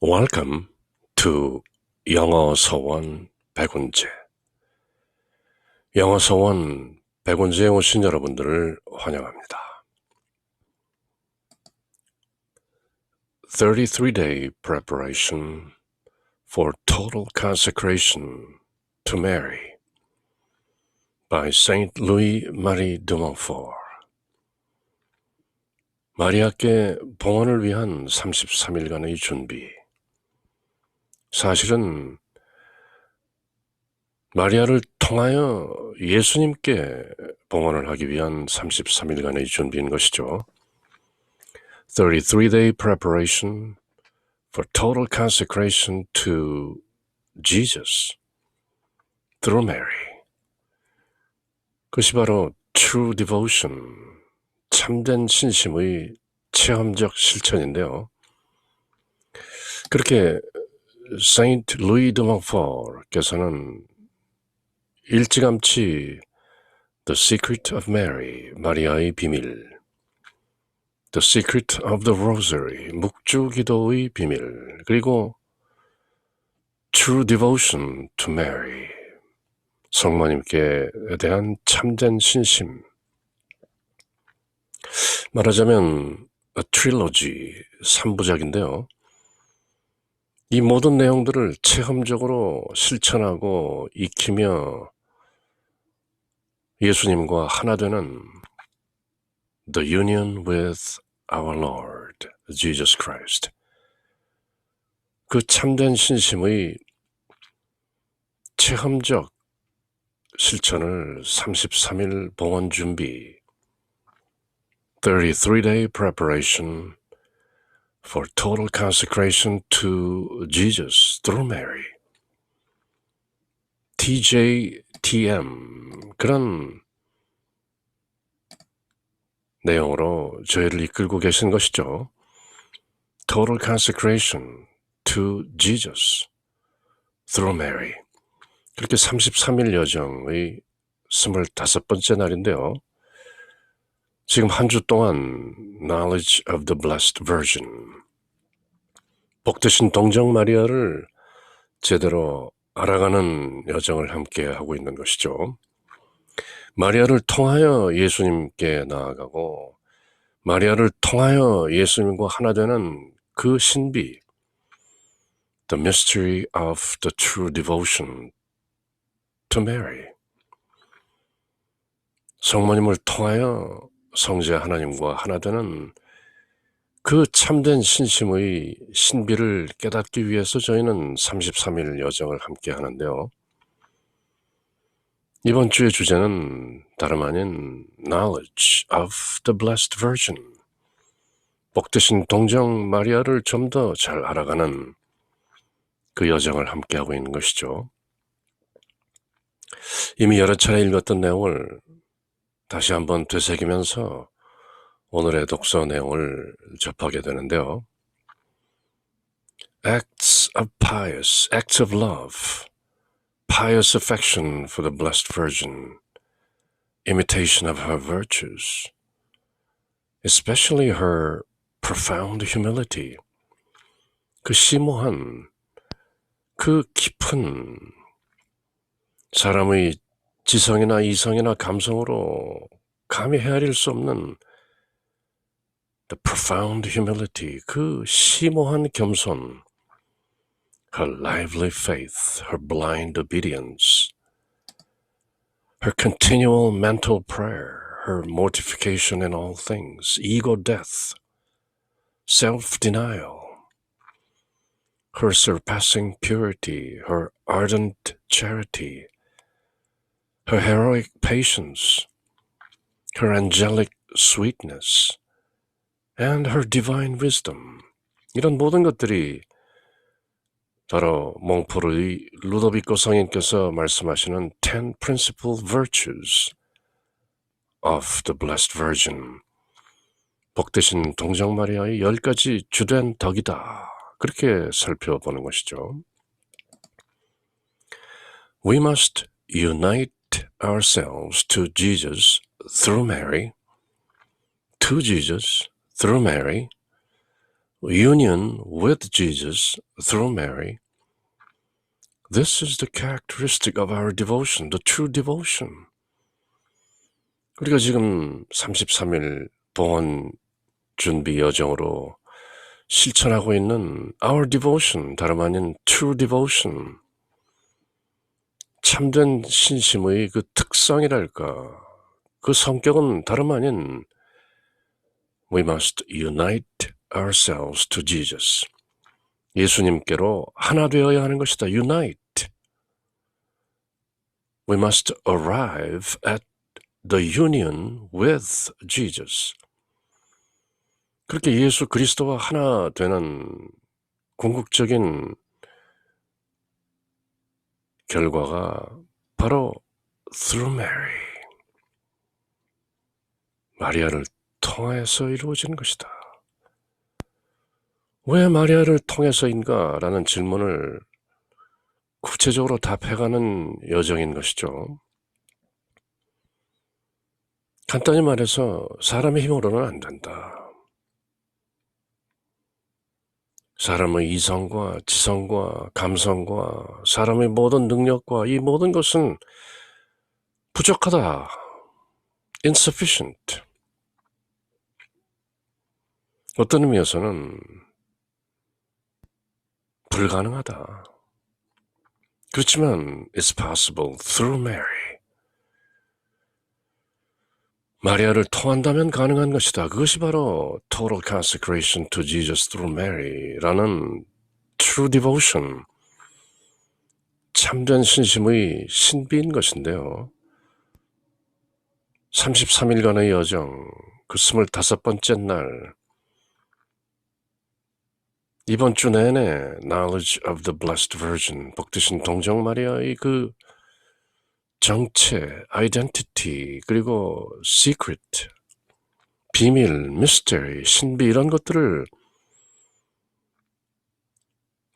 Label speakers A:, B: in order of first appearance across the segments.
A: Welcome to 영어 서원 백운재. 영어 서원 백운재에 오신 여러분들을 환영합니다. 33-day preparation for total consecration to Mary by Saint Louis Marie de Montfort. 마리아께 봉헌을 위한 33일간의 준비. 사실은 마리아를 통하여 예수님께 봉헌을 하기 위한 33일간의 준비인 것이죠. 33-day preparation for total consecration to Jesus through Mary. 그것이 바로 true devotion, 참된 신심의 체험적 실천인데요. 그렇게 Saint Louis de Montfort께서는 일찌감치 The Secret of Mary, 마리아의 비밀, The Secret of the Rosary, 묵주기도의 비밀, 그리고 True Devotion to Mary, 성모님께 대한 참된 신심, 말하자면 A Trilogy, 3부작인데요. 이 모든 내용들을 체험적으로 실천하고 익히며 예수님과 하나 되는 The Union with our Lord, Jesus Christ. 그 참된 신심의 체험적 실천을 33일 봉헌 준비, 33-day preparation for total consecration to Jesus through Mary. TJTM, 그런 내용으로 저희를 이끌고 계신 것이죠. Total consecration to Jesus through Mary. 그렇게 33일 여정의 25번째 날인데요. 지금 한 주 동안 Knowledge of the Blessed Virgin, 복되신 동정 마리아를 제대로 알아가는 여정을 함께 하고 있는 것이죠. 마리아를 통하여 예수님께 나아가고 마리아를 통하여 예수님과 하나 되는 그 신비, The Mystery of the True Devotion to Mary. 성모님을 통하여 성자 하나님과 하나 되는 그 참된 신심의 신비를 깨닫기 위해서 저희는 33일 여정을 함께 하는데요. 이번 주의 주제는 다름 아닌 Knowledge of the Blessed Virgin, 복되신 동정 마리아를 좀 더 잘 알아가는 그 여정을 함께하고 있는 것이죠. 이미 여러 차례 읽었던 내용을 다시 한번 되새기면서 오늘의 독서 내용을 접하게 되는데요. Acts of pious, acts of love, pious affection for the Blessed Virgin, imitation of her virtues, especially her profound humility. 그 심오한, 그 깊은 사람의 지성이나 이성이나 감성으로 감히 헤아릴 수 없는 the profound humility, 그 심오한 겸손, her lively faith, her blind obedience, her continual mental prayer, her mortification in all things, ego death, self-denial, her surpassing purity, her ardent charity, her heroic patience, her angelic sweetness, and her divine wisdom. 이런 모든 것들이 바로 몽포르의 루도비코 성인께서 말씀하시는 10 principal virtues of the Blessed Virgin, 복되신 동정 마리아의 10가지 주된 덕이다. 그렇게 살펴보는 것이죠. We must unite ourselves to Jesus through Mary, to Jesus through Mary, union with Jesus through Mary, this is the characteristic of our devotion, the true devotion. 우리가 지금 33일 봉헌 준비 여정으로 실천하고 있는 our devotion, 다름 아닌 true devotion, 참된 신심의 그 특성이랄까, 그 성격은 다름 아닌 we must unite ourselves to Jesus. 예수님께로 하나 되어야 하는 것이다. Unite. We must arrive at the union with Jesus. 그렇게 예수 그리스도와 하나 되는 궁극적인 결과가 바로 through Mary, 마리아를 통해서 이루어지는 것이다. 왜 마리아를 통해서인가? 라는 질문을 구체적으로 답해가는 여정인 것이죠. 간단히 말해서 사람의 힘으로는 안 된다. 사람의 이성과 지성과 감성과 사람의 모든 능력과 이 모든 것은 부족하다. insufficient. 어떤 의미에서는 불가능하다. 그렇지만 it's possible through Mary. 마리아를 통한다면 가능한 것이다. 그것이 바로 total consecration to Jesus through Mary라는 true devotion, 참된 신심의 신비인 것인데요. 33일간의 여정, 그 25번째 날, 이번 주 내내 knowledge of the blessed virgin, 복되신 동정 마리아의 그 정체, identity, 그리고 secret, 비밀, mystery, 신비 이런 것들을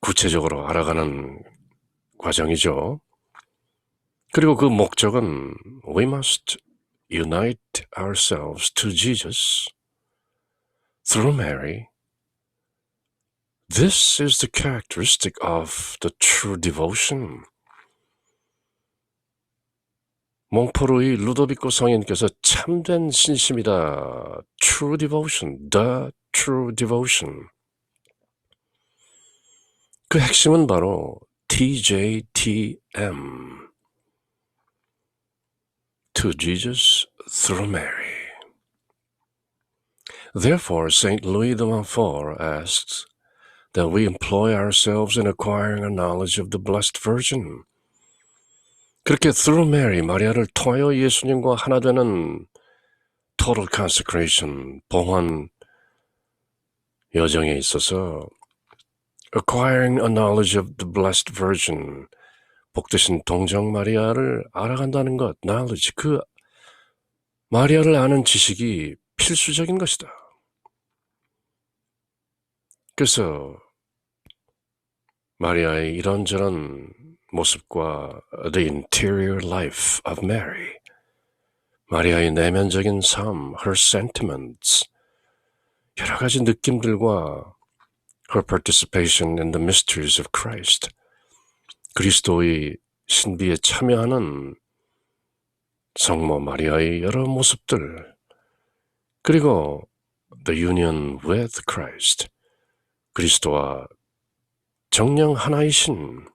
A: 구체적으로 알아가는 과정이죠. 그리고 그 목적은 we must unite ourselves to Jesus through Mary. This is the characteristic of the true devotion. 몽포르의 루도비코 성인께서 참된 신심이다. True devotion, the true devotion. 그 핵심은 바로 TJTM, to Jesus through Mary. Therefore, St. Louis de Montfort asks that we employ ourselves in acquiring a knowledge of the Blessed Virgin. 그렇게 through Mary, 마리아를 통하여 예수님과 하나 되는 total consecration, 봉헌 여정에 있어서 acquiring a knowledge of the Blessed Virgin, 복되신 동정 마리아를 알아간다는 것, knowledge, 그 마리아를 아는 지식이 필수적인 것이다. 그래서 마리아의 이런저런 모습과 the interior life of Mary, 마리아의 내면적인 삶, her sentiments, 여러 가지 느낌들과 her participation in the mysteries of Christ, 그리스도의 신비에 참여하는 성모 마리아의 여러 모습들, 그리고 the union with Christ, 그리스도와 정령 하나이신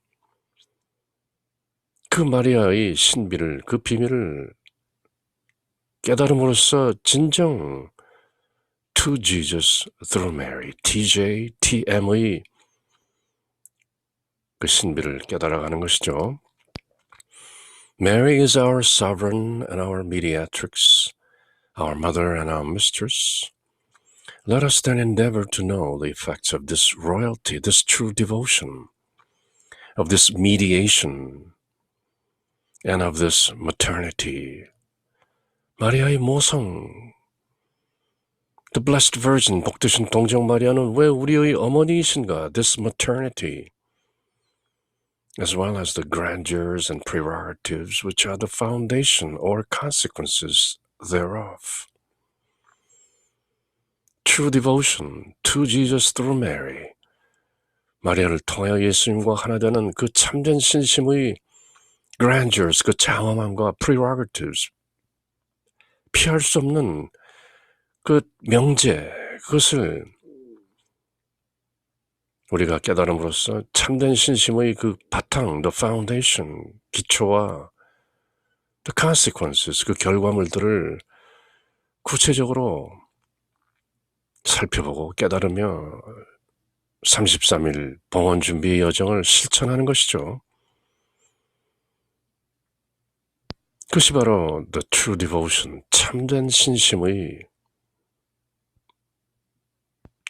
A: 그 마리아의 신비를, 그 비밀을 깨달음으로써 진정 to Jesus through Mary, TJTM의 그 신비를 깨달아가는 것이죠. Mary is our sovereign and our mediatrix, our mother and our mistress. Let us then endeavor to know the effects of this royalty, this true devotion, of this mediation, and of this maternity. 마리아의 모성, the blessed virgin, 복되신 동정 마리아는 왜 우리의 어머니이신가? This maternity, as well as the grandeurs and prerogatives which are the foundation or consequences thereof. true devotion to Jesus through Mary. 마리아를 통하여 예수님과 하나 되는 그 참된 신심의 grandeurs, 그 장엄함과 prerogatives, 피할 수 없는 그 명제, 그것을 우리가 깨달음으로써 참된 신심의 그 바탕, the foundation, 기초와 the consequences, 그 결과물들을 구체적으로 살펴보고 깨달으며 33일 봉헌 준비의 여정을 실천하는 것이죠. 그것이 바로 the true devotion, 참된 신심의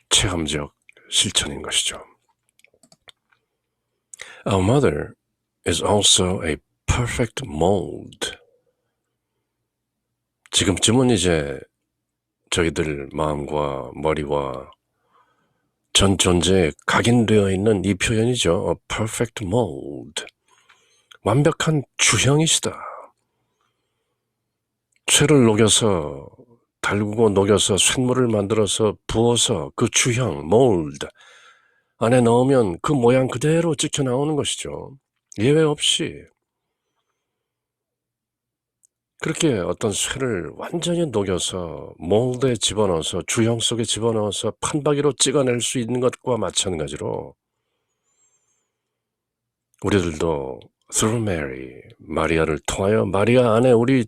A: 체험적 실천인 것이죠. Our mother is also a perfect mold. 지금쯤은 이제 저희들 마음과 머리와 전 존재에 각인되어 있는 이 표현이죠. A perfect mold. 완벽한 주형이시다. 쇠를 녹여서 달구고 녹여서 쇳물을 만들어서 부어서 그 주형, mold 안에 넣으면 그 모양 그대로 찍혀 나오는 것이죠. 예외 없이. 그렇게 어떤 쇠를 완전히 녹여서 몰드에 집어넣어서 주형 속에 집어넣어서 판박이로 찍어낼 수 있는 것과 마찬가지로 우리들도 through Mary, 마리아를 통하여 마리아 안에 우리의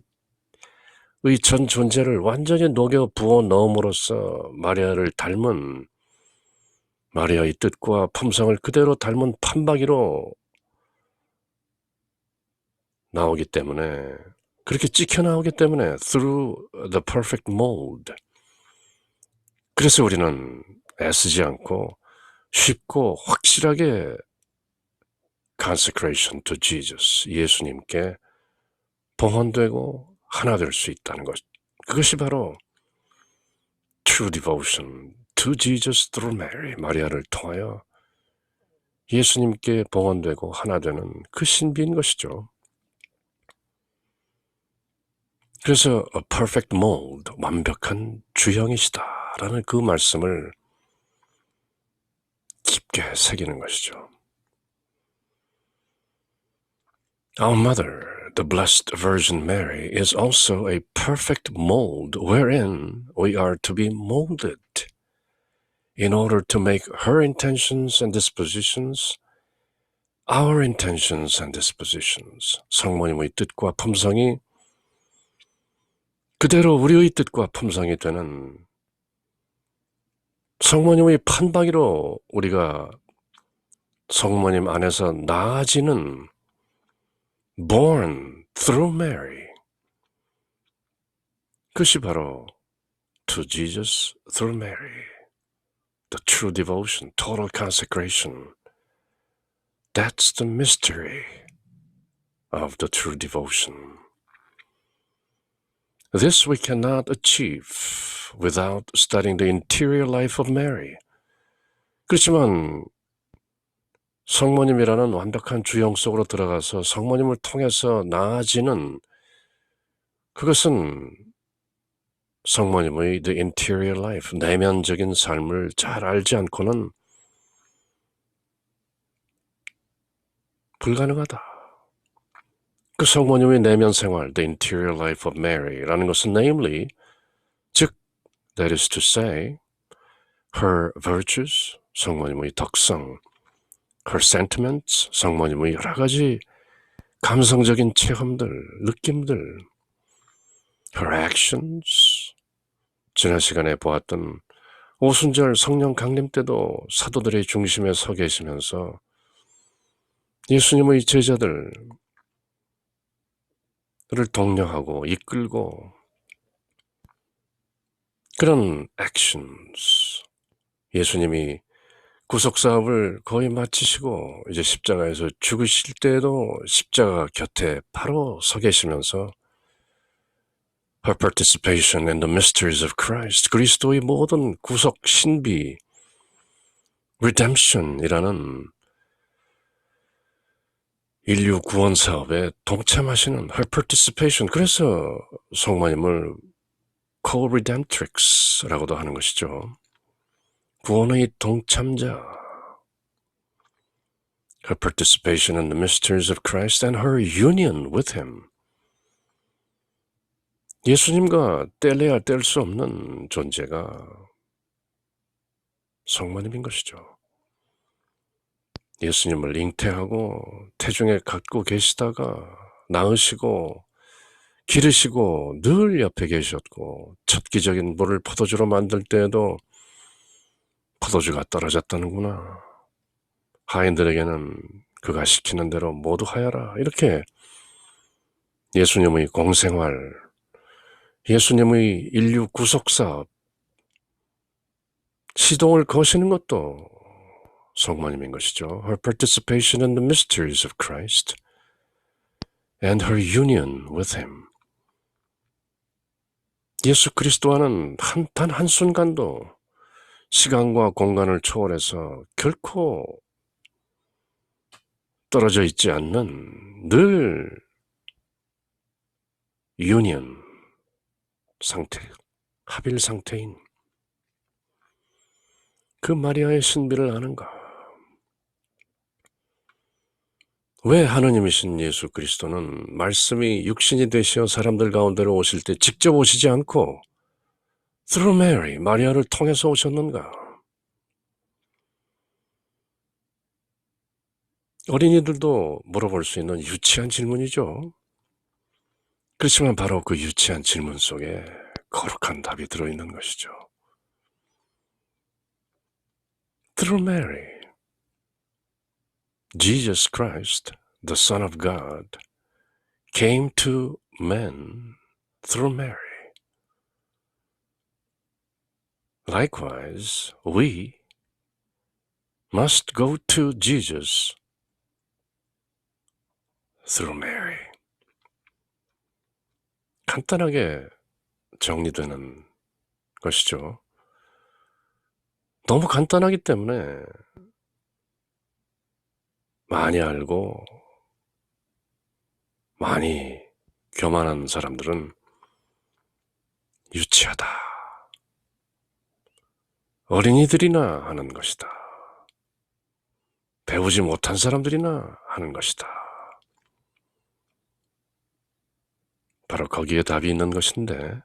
A: 전 존재를 완전히 녹여 부어 넣음으로써 마리아를 닮은 마리아의 뜻과 품성을 그대로 닮은 판박이로 나오기 때문에 그렇게 찍혀 나오기 때문에 through the perfect mold. 그래서 우리는 애쓰지 않고 쉽고 확실하게 consecration to Jesus, 예수님께 봉헌되고 하나 될 수 있다는 것. 그것이 바로 true devotion to Jesus through Mary, 마리아를 통하여 예수님께 봉헌되고 하나 되는 그 신비인 것이죠. 그래서 a perfect mold, 완벽한 주형이시다라는 그 말씀을 깊게 새기는 것이죠. Our mother, the Blessed Virgin Mary, is also a perfect mold wherein we are to be molded in order to make her intentions and dispositions our intentions and dispositions. 성모님의 뜻과 품성이 그대로 우리의 뜻과 품성이 되는 성모님의 판박이로 우리가 성모님 안에서 나아지는 born through Mary. 그것이 바로 to Jesus through Mary. The true devotion, total consecration. That's the mystery of the true devotion. This we cannot achieve without studying the interior life of Mary. 그렇지만 성모님이라는 완벽한 주형 속으로 들어가서 성모님을 통해서 나아지는 그것은 성모님의 the interior life, 내면적인 삶을 잘 알지 않고는 불가능하다. 그 성모님의 내면 생활, the interior life of Mary라는 것은 namely, 즉, that is to say, her virtues, 성모님의 덕성, her sentiments, 성모님의 여러 가지 감성적인 체험들, 느낌들, her actions, 지난 시간에 보았던 오순절 성령 강림 때도 사도들의 중심에 서 계시면서 예수님의 제자들을 독려하고 이끌고 그런 actions, 예수님이 구속사업을 거의 마치시고 이제 십자가에서 죽으실 때에도 십자가 곁에 바로 서 계시면서 her participation in the mysteries of Christ, 그리스도의 모든 구속 신비, redemption이라는 인류 구원 사업에 동참하시는 her participation, 그래서 성모님을 co-redemptrix라고도 하는 것이죠. 구원의 동참자. Her participation in the mysteries of Christ and her union with Him. 예수님과 뗄래야 뗄 수 없는 존재가 성모님인 것이죠. 예수님을 잉태하고 태중에 갖고 계시다가 낳으시고 기르시고 늘 옆에 계셨고 첫 기적인 물을 포도주로 만들 때에도 포도주가 떨어졌다는구나. 하인들에게는 그가 시키는 대로 모두 하여라. 이렇게 예수님의 공생활, 예수님의 인류 구속사업, 시동을 거시는 것도 성모님인 것이죠. Her participation in the mysteries of Christ and her union with Him. 예수 그리스도와는 단 한순간도 시간과 공간을 초월해서 결코 떨어져 있지 않는 늘 유니언 상태, 합일 상태인 그 마리아의 신비를 아는가? 왜 하느님이신 예수 그리스도는 말씀이 육신이 되시어 사람들 가운데로 오실 때 직접 오시지 않고 through Mary, 마리아를 통해서 오셨는가? 어린이들도 물어볼 수 있는 유치한 질문이죠. 그렇지만 바로 그 유치한 질문 속에 거룩한 답이 들어있는 것이죠. Through Mary, Jesus Christ, the Son of God, came to men through Mary. Likewise, we must go to Jesus through Mary. 간단하게 정리되는 것이죠. 너무 간단하기 때문에 많이 알고 많이 교만한 사람들은 유치하다. 어린이들이나 하는 것이다. 배우지 못한 사람들이나 하는 것이다. 바로 거기에 답이 있는 것인데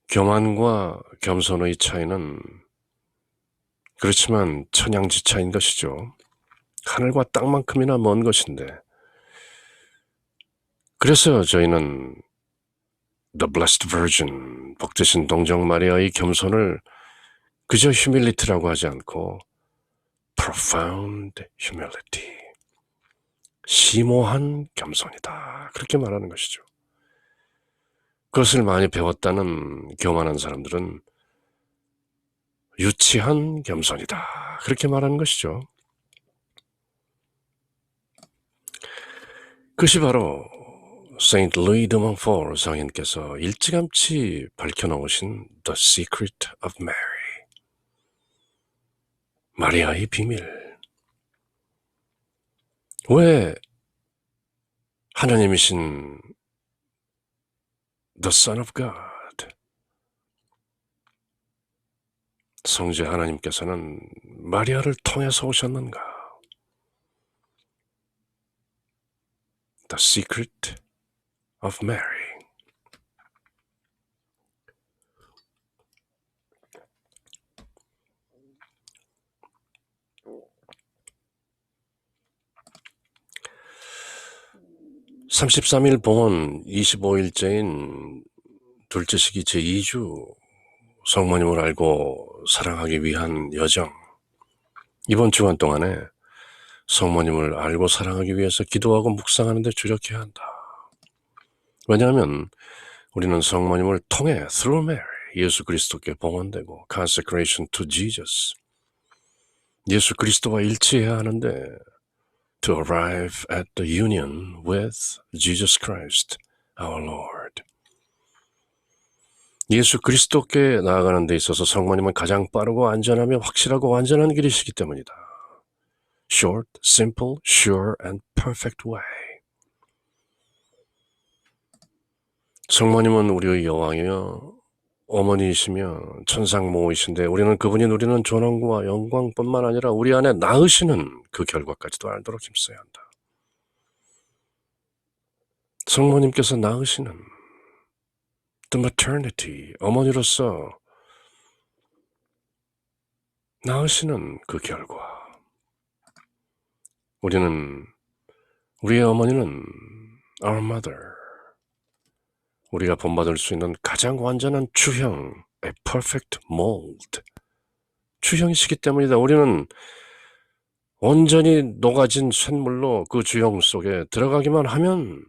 A: 교만과 겸손의 차이는 그렇지만 천양지차인 것이죠. 하늘과 땅만큼이나 먼 것인데 그래서 저희는 The Blessed Virgin, 복되신 동정 마리아의 겸손을 그저 humility라고 하지 않고 profound humility, 심오한 겸손이다. 그렇게 말하는 것이죠. 그것을 많이 배웠다는 교만한 사람들은 유치한 겸손이다. 그렇게 말하는 것이죠. 그것이 바로 Saint Louis de Montfort 성인께서 일찌감치 밝혀놓으신 The Secret of Mary, 마리아의 비밀. 왜 하나님이신 The Son of God, 성자 하나님께서는 마리아를 통해서 오셨는가? The Secret of Mary. (33일) 봉헌 25일째인 둘째 시기 제2주 성모님을 알고 사랑하기 위한 여정. 이번 주간 동안에 성모님을 알고 사랑하기 위해서 기도하고 묵상하는 데 주력해야 한다. 왜냐하면 우리는 성모님을 통해 through Mary, 예수 그리스도께 봉헌되고 consecration to Jesus, 예수 그리스도와 일치해야 하는데 to arrive at the union with Jesus Christ, our Lord. 예수 그리스도께 나아가는 데 있어서 성모님은 가장 빠르고 안전하며 확실하고 완전한 길이시기 때문이다. Short, simple, sure, and perfect way. 성모님은 우리의 여왕이여 어머니이시며 천상모이신데 우리는 그분이 누리는 존엄과 영광뿐만 아니라 우리 안에 낳으시는 그 결과까지도 알도록 힘써야 한다. 성모님께서 낳으시는 the maternity, 어머니로서 낳으시는 그 결과. 우리의 어머니는 our mother, 우리가 본받을 수 있는 가장 완전한 주형, a perfect mold, 주형이시기 때문이다. 우리는 온전히 녹아진 쇳물로 그 주형 속에 들어가기만 하면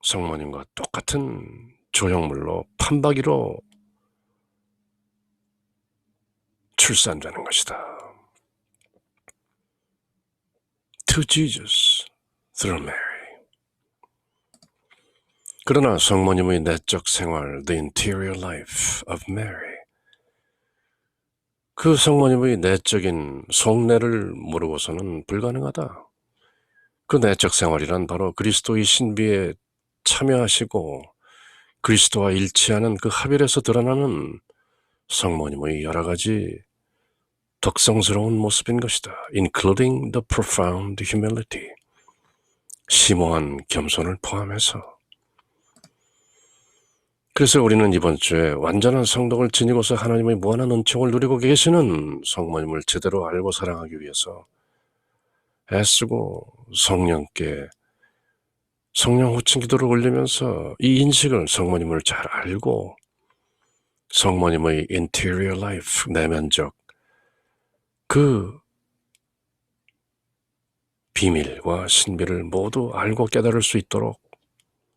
A: 성모님과 똑같은 조형물로 판박이로 출산되는 것이다. To Jesus through Mary. 그러나 성모님의 내적 생활, the interior life of Mary, 그 성모님의 내적인 속내를 모르고서는 불가능하다. 그 내적 생활이란 바로 그리스도의 신비에 참여하시고 그리스도와 일치하는 그 합일에서 드러나는 성모님의 여러 가지 덕성스러운 모습인 것이다. Including the profound humility, 심오한 겸손을 포함해서. 그래서 우리는 이번 주에 완전한 성덕을 지니고서 하나님의 무한한 은총을 누리고 계시는 성모님을 제대로 알고 사랑하기 위해서 애쓰고 성령께 성령 호칭 기도를 올리면서 이 인식을, 성모님을 잘 알고 성모님의 interior life, 내면적 그 비밀과 신비를 모두 알고 깨달을 수 있도록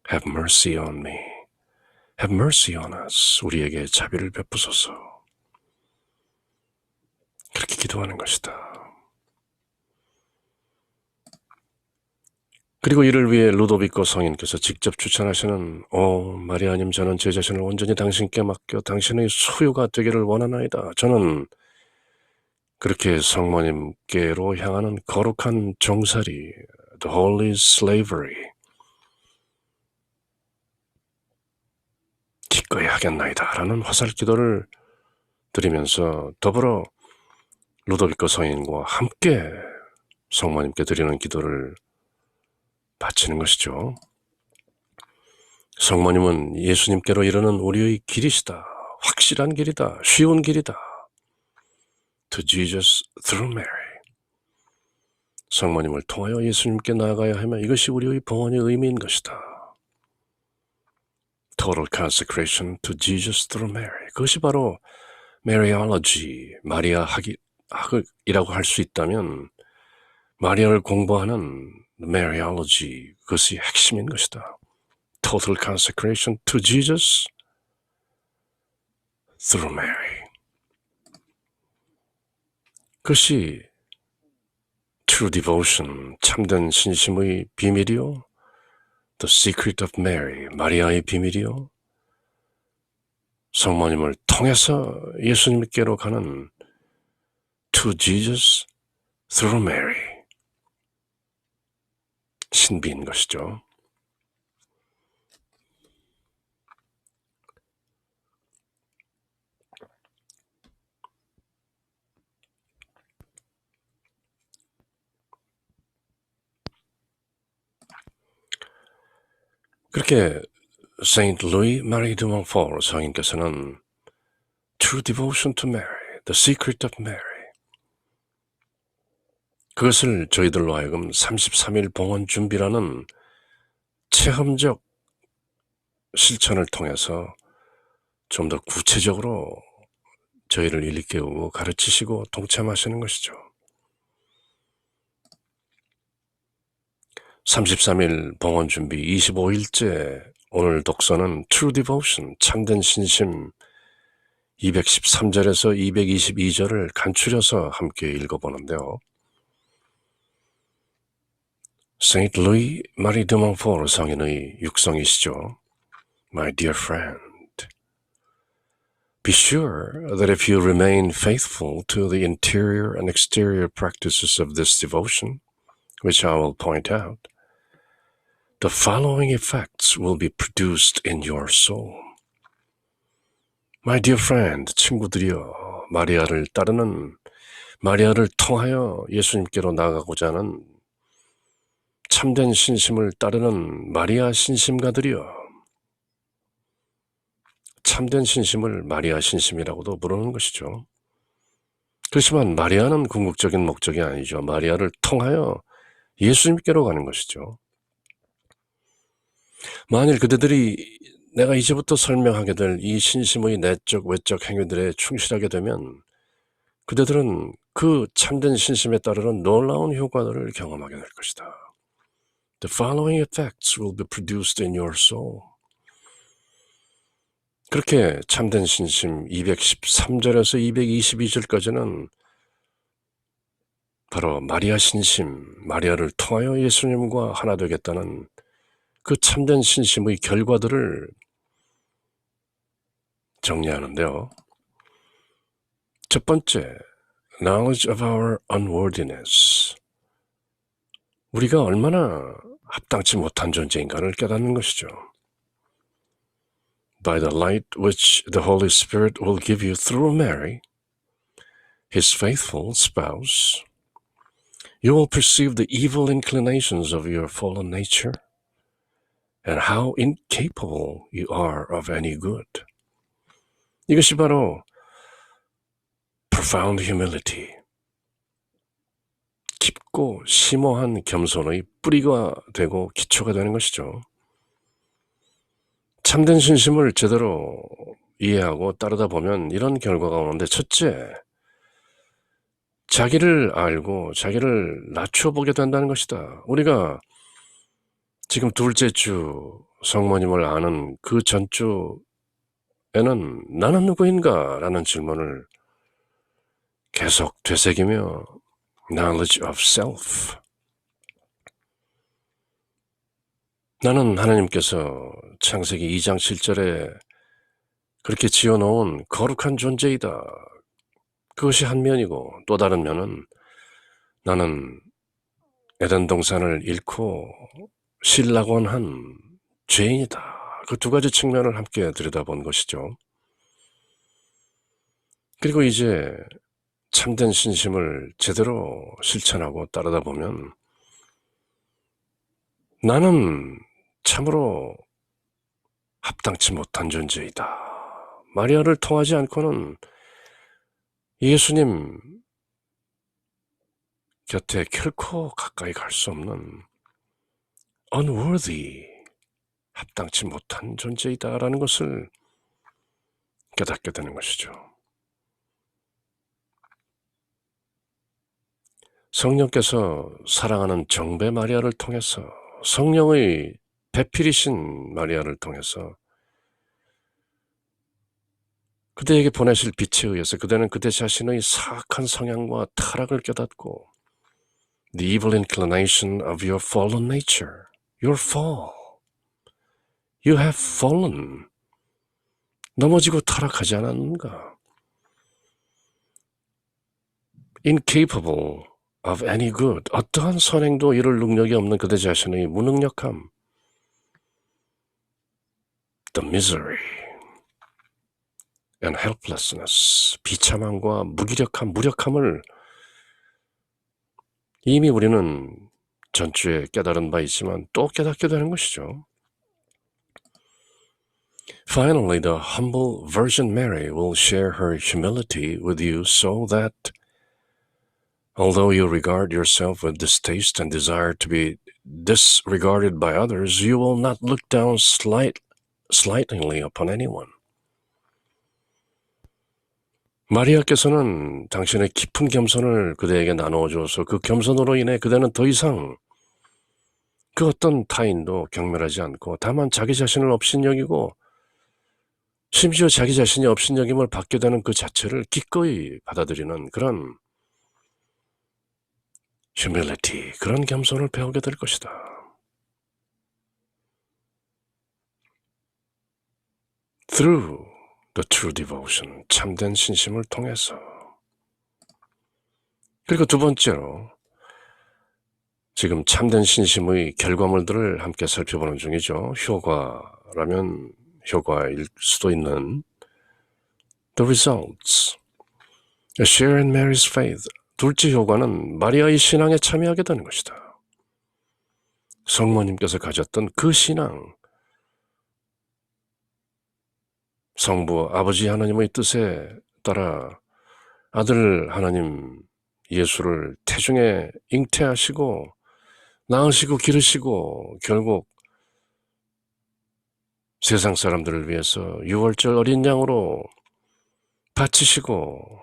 A: Have mercy on me, Have mercy on us, 우리에게 자비를 베푸소서. 그렇게 기도하는 것이다. 그리고 이를 위해 루도비코 성인께서 직접 추천하시는 마리아님, 저는 제 자신을 온전히 당신께 맡겨 당신의 소유가 되기를 원하나이다. 저는 그렇게 성모님께로 향하는 거룩한 종살이, the holy slavery, 기꺼이 하겠나이다 라는 화살 기도를 드리면서 더불어 루도비코 성인과 함께 성모님께 드리는 기도를 바치는 것이죠. 성모님은 예수님께로 이르는 우리의 길이시다. 확실한 길이다. 쉬운 길이다. To Jesus through Mary. 성모님을 통하여 예수님께 나아가야 하며 이것이 우리의 봉헌의 의미인 것이다. Total consecration to Jesus through Mary. 그것이 바로 Mariology, 마리아 학이라고 할 수 있다면 마리아를 공부하는 Mariology, 그것이 핵심인 것이다. Total consecration to Jesus through Mary. 그것이 true devotion, 참된 신심의 비밀이요. The secret of Mary, 마리아의 비밀이요. 성모님을 통해서 예수님께로 가는 to Jesus through Mary, 신비인 것이죠. 그렇게 Saint Louis Marie de Montfort 성인께서는 True Devotion to Mary, The Secret of Mary, 그것을 저희들로 하여금 33일 봉헌 준비라는 체험적 실천을 통해서 좀 더 구체적으로 저희를 일깨우고 가르치시고 동참하시는 것이죠. 33일 봉헌 준비 25일째 오늘 독서는 True Devotion, 참된 신심 213절에서 222절을 간추려서 함께 읽어보는데요. Saint Louis Marie de Montfort 성인의 육성이시죠. My dear friend, be sure that if you remain faithful to the interior and exterior practices of this devotion, which I will point out, The following effects will be produced in your soul. My dear friend, 친구들이여, 마리아를 통하여 예수님께로 나아가고자 하는 참된 신심을 따르는 마리아 신심가들이여. 참된 신심을 마리아 신심이라고도 부르는 것이죠. 그렇지만 마리아는 궁극적인 목적이 아니죠. 마리아를 통하여 예수님께로 가는 것이죠. 만일 그대들이 내가 이제부터 설명하게 될 이 신심의 내적 외적 행위들에 충실하게 되면 그대들은 그 참된 신심에 따르는 놀라운 효과들을 경험하게 될 것이다. The following effects will be produced in your soul. 그렇게 참된 신심 213절에서 222절까지는 바로 마리아 신심, 마리아를 통하여 예수님과 하나 되겠다는 그 참된 신심의 결과들을 정리하는데요. 첫 번째, knowledge of our unworthiness. 우리가 얼마나 합당치 못한 존재인가를 깨닫는 것이죠. By the light which the Holy Spirit will give you through Mary, His faithful spouse, you will perceive the evil inclinations of your fallen nature and how incapable you are of any good. 이것이 바로 profound humility, 깊고 심오한 겸손의 뿌리가 되고 기초가 되는 것이죠. 참된 신심을 제대로 이해하고 따르다 보면 이런 결과가 오는데, 첫째, 자기를 알고 자기를 낮춰보게 된다는 것이다. 우리가 지금 둘째 주 성모님을 아는 그 전주에는 나는 누구인가? 라는 질문을 계속 되새기며 knowledge of self. 나는 하나님께서 창세기 2장 7절에 그렇게 지어놓은 거룩한 존재이다. 그것이 한 면이고, 또 다른 면은 나는 에덴 동산을 잃고 신락원한 죄인이다. 그 두 가지 측면을 함께 들여다본 것이죠. 그리고 이제 참된 신심을 제대로 실천하고 따르다 보면 나는 참으로 합당치 못한 존재이다. 마리아를 통하지 않고는 예수님 곁에 결코 가까이 갈 수 없는 unworthy, 합당치 못한 존재이다라는 것을 깨닫게 되는 것이죠. 성령께서 사랑하는 정배 마리아를 통해서, 성령의 배필이신 마리아를 통해서 그대에게 보내실 빛에 의해서 그대는 그대 자신의 사악한 성향과 타락을 깨닫고 the evil inclination of your fallen nature, your fall. You have fallen. 넘어지고 타락하지 않았는가? Incapable of any good. 어떠한 선행도 이룰 능력이 없는 그대 자신의 무능력함. The misery and helplessness. 비참함과 무기력함, 무력함을 이미 우리는 전주에 깨달은 바 있지만 또 깨닫게 되는 것이죠. Finally, the humble Virgin Mary will share her humility with you so that although you regard yourself with distaste and desire to be disregarded by others, you will not look down slightingly upon anyone. 마리아께서는 당신의 깊은 겸손을 그대에게 나누어 주어서 그 겸손으로 인해 그대는 더 이상 그 어떤 타인도 경멸하지 않고 다만 자기 자신을 업신여기고 심지어 자기 자신이 업신여김을 받게 되는 그 자체를 기꺼이 받아들이는 그런 humility, 그런 겸손을 배우게 될 것이다. Through the true devotion, 참된 신심을 통해서. 그리고 두 번째로 지금 참된 신심의 결과물들을 함께 살펴보는 중이죠. 효과라면 효과일 수도 있는 The results. A share in Mary's faith. 둘째 효과는 마리아의 신앙에 참여하게 되는 것이다. 성모님께서 가졌던 그 신앙, 성부 아버지 하나님의 뜻에 따라 아들 하나님 예수를 태중에 잉태하시고 낳으시고 기르시고 결국 세상 사람들을 위해서 유월절 어린 양으로 바치시고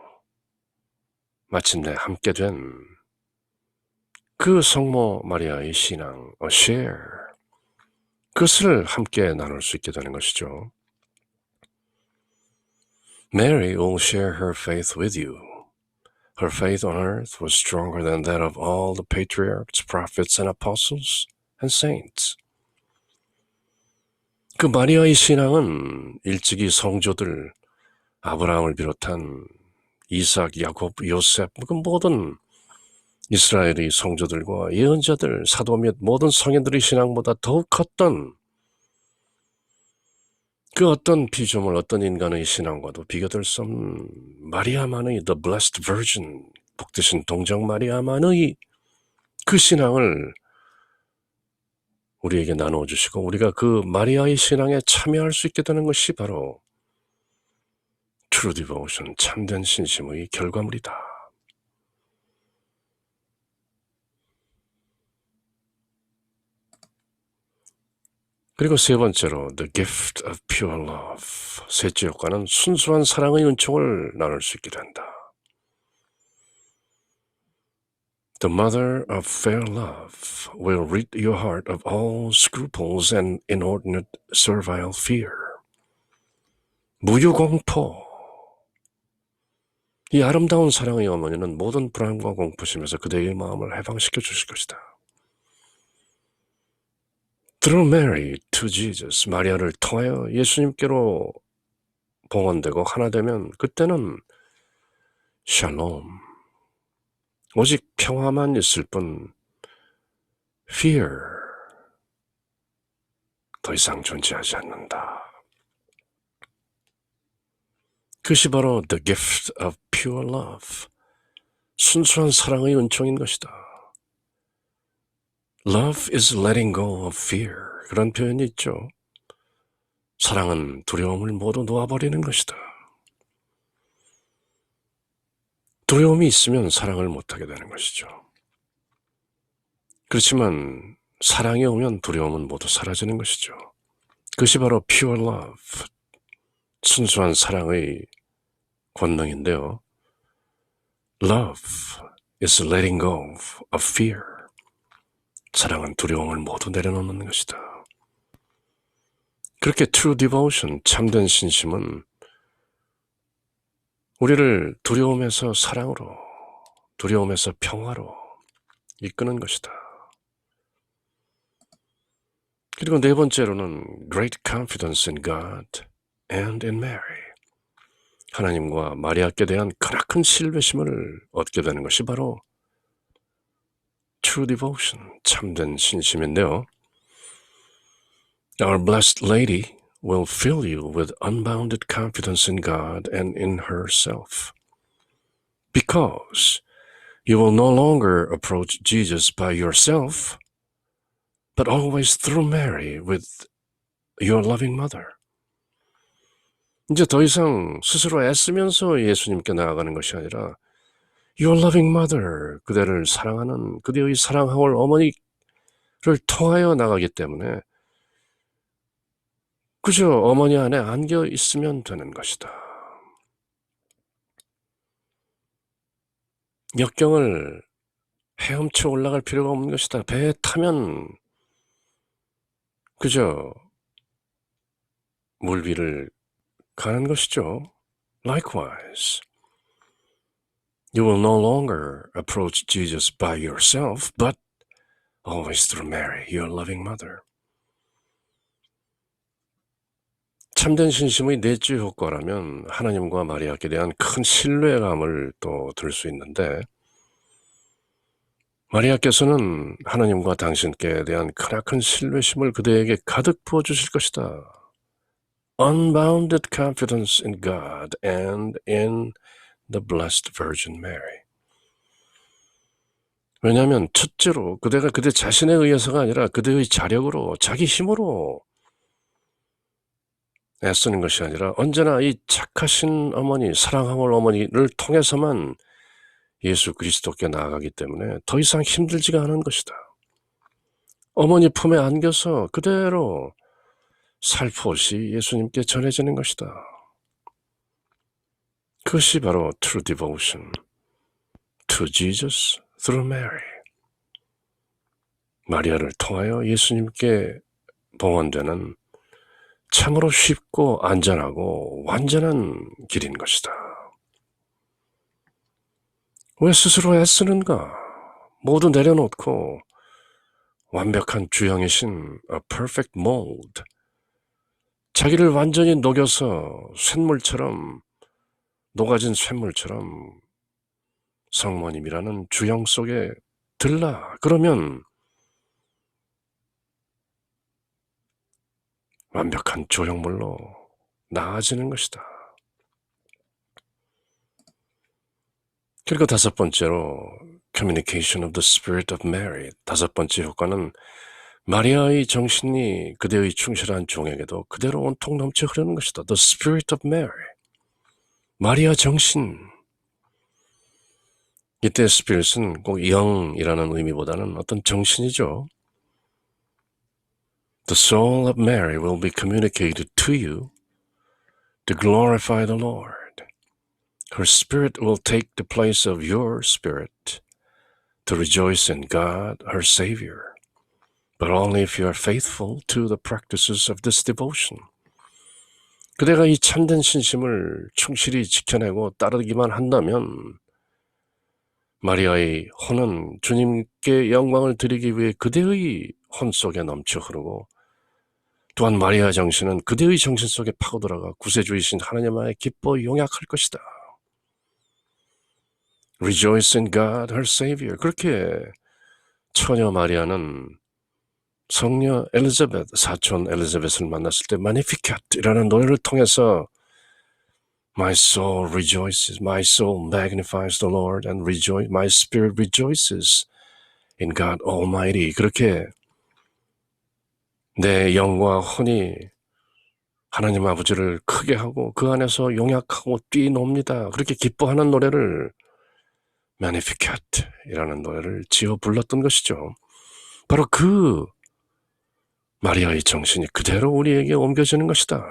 A: 마침내 함께 된 그 성모 마리아의 신앙, share, 그것을 함께 나눌 수 있게 되는 것이죠. Mary will share her faith with you. Her faith on earth was stronger than that of all the patriarchs, prophets, and apostles, and saints. 그 마리아의 신앙은 일찍이 성조들, 아브라함을 비롯한 이삭, 야곱, 요셉, 그 모든 이스라엘의 성조들과 예언자들, 사도 및 모든 성인들의 신앙보다 더욱 컸던 그 어떤 피조물, 어떤 인간의 신앙과도 비교될 수 없는 마리아만의 The Blessed Virgin, 복되신 동정 마리아만의 그 신앙을 우리에게 나누어주시고 우리가 그 마리아의 신앙에 참여할 수 있게 되는 것이 바로 True Devotion, 참된 신심의 결과물이다. 그리고 세 번째로 The Gift of Pure Love, 셋째 효과는 순수한 사랑의 은총을 나눌 수 있게 된다. The mother of fair love will rid your heart of all scruples and inordinate servile fear. 무유공포. 이 아름다운 사랑의 어머니는 모든 불안과 공포심에서 그대의 마음을 해방시켜 주실 것이다. Through Mary to Jesus, 마리아를 통하여 예수님께로 봉헌되고 하나 되면 그때는 샬롬, 오직 평화만 있을 뿐 fear, 더 이상 존재하지 않는다. 그것이 바로 the gift of pure love, 순수한 사랑의 은총인 것이다. Love is letting go of fear. 그런 표현이 있죠. 사랑은 두려움을 모두 놓아버리는 것이다. 두려움이 있으면 사랑을 못하게 되는 것이죠. 그렇지만 사랑이 오면 두려움은 모두 사라지는 것이죠. 그것이 바로 pure love, 순수한 사랑의 권능인데요. Love is letting go of fear. 사랑은 두려움을 모두 내려놓는 것이다. 그렇게 true devotion, 참된 신심은 우리를 두려움에서 사랑으로, 두려움에서 평화로 이끄는 것이다. 그리고 네 번째로는 great confidence in God and in Mary. 하나님과 마리아께 대한 크나큰 신뢰심을 얻게 되는 것이 바로 true devotion, 참된 신심인데요. Our blessed lady will fill you with unbounded confidence in God and in herself, because you will no longer approach Jesus by yourself, but always through Mary with your loving mother. 이제 더 이상 스스로 애쓰면서 예수님께 나아가는 것이 아니라 Your loving mother, 그대를 사랑하는 그대의 사랑할 어머니를 통하여 나가기 때문에 그저 어머니 안에 안겨 있으면 되는 것이다. 역경을 헤엄쳐 올라갈 필요가 없는 것이다. 배에 타면 그저 물 위를 가는 것이죠. Likewise, you will no longer approach Jesus by yourself, but always through Mary, your loving mother. 참된 신심의 넷째 효과라면 하나님과 마리아께 대한 큰 신뢰감을 또 들 수 있는데 마리아께서는 하나님과 당신께 대한 크나큰 신뢰심을 그대에게 가득 부어주실 것이다. Unbounded confidence in God and in the Blessed Virgin Mary. 왜냐하면 첫째로 그대가 그대 자신에 의해서가 아니라 그대의 자력으로 자기 힘으로 애쓰는 것이 아니라 언제나 이 착하신 어머니, 사랑함을 어머니를 통해서만 예수 그리스도께 나아가기 때문에 더 이상 힘들지가 않은 것이다. 어머니 품에 안겨서 그대로 살포시 예수님께 전해지는 것이다. 그것이 바로 true devotion to Jesus through Mary. 마리아를 통하여 예수님께 봉헌되는 참으로 쉽고 안전하고 완전한 길인 것이다. 왜 스스로 애쓰는가? 모두 내려놓고 완벽한 주형이신 a perfect mold, 자기를 완전히 녹여서 쇳물처럼, 녹아진 쇳물처럼 성모님이라는 주형 속에 들라. 그러면 완벽한 조형물로 나아지는 것이다. 그리고 다섯 번째로 communication of the Spirit of Mary. 다섯 번째 효과는 마리아의 정신이 그대의 충실한 종에게도 그대로 온통 넘쳐 흐르는 것이다. The Spirit of Mary. 마리아 정신. 이때 Spirit은 꼭 영이라는 의미보다는 어떤 정신이죠. The soul of Mary will be communicated to you to glorify the Lord. Her spirit will take the place of your spirit to rejoice in God, her Savior, but only if you are faithful to the practices of this devotion. 그대가 이 참된 신심을 충실히 지켜내고 따르기만 한다면 마리아의 혼은 주님께 영광을 드리기 위해 그대의 혼 속에 넘쳐 흐르고 또한 마리아 정신은 그대의 정신 속에 파고들어가 구세주이신 하나님 안에 기뻐 용약할 것이다. Rejoice in God, her Savior. 그렇게 처녀 마리아는 성녀 엘리자벳, 사촌 엘리자벳을 만났을 때 Magnificat이라는 노래를 통해서 My soul rejoices, my soul magnifies the Lord and my spirit rejoices in God Almighty. 그렇게 내 영과 혼이 하나님 아버지를 크게 하고 그 안에서 용약하고 뛰놉니다. 그렇게 기뻐하는 노래를 Magnificat이라는 노래를 지어 불렀던 것이죠. 바로 그 마리아의 정신이 그대로 우리에게 옮겨지는 것이다.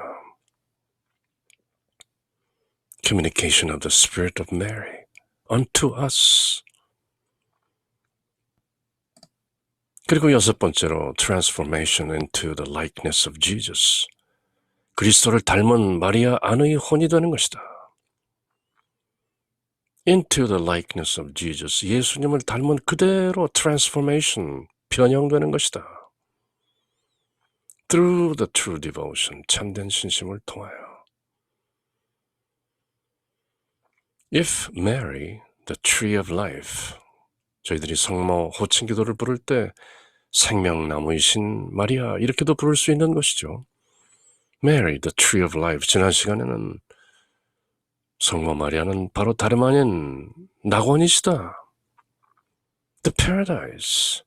A: Communication of the Spirit of Mary unto us. 그리고 여섯 번째로 transformation into the likeness of Jesus. 그리스도를 닮은 마리아 안의 혼이 되는 것이다. into the likeness of Jesus. 예수님을 닮은 그대로 transformation, 변형되는 것이다. through the true devotion, 참된 신심을 통하여. If Mary, the tree of life, 저희들이 성모 호칭 기도를 부를 때 생명나무이신 마리아 이렇게도 부를 수 있는 것이죠. Mary, the tree of life. 지난 시간에는 성모 마리아는 바로 다름 아닌 낙원이시다. The paradise.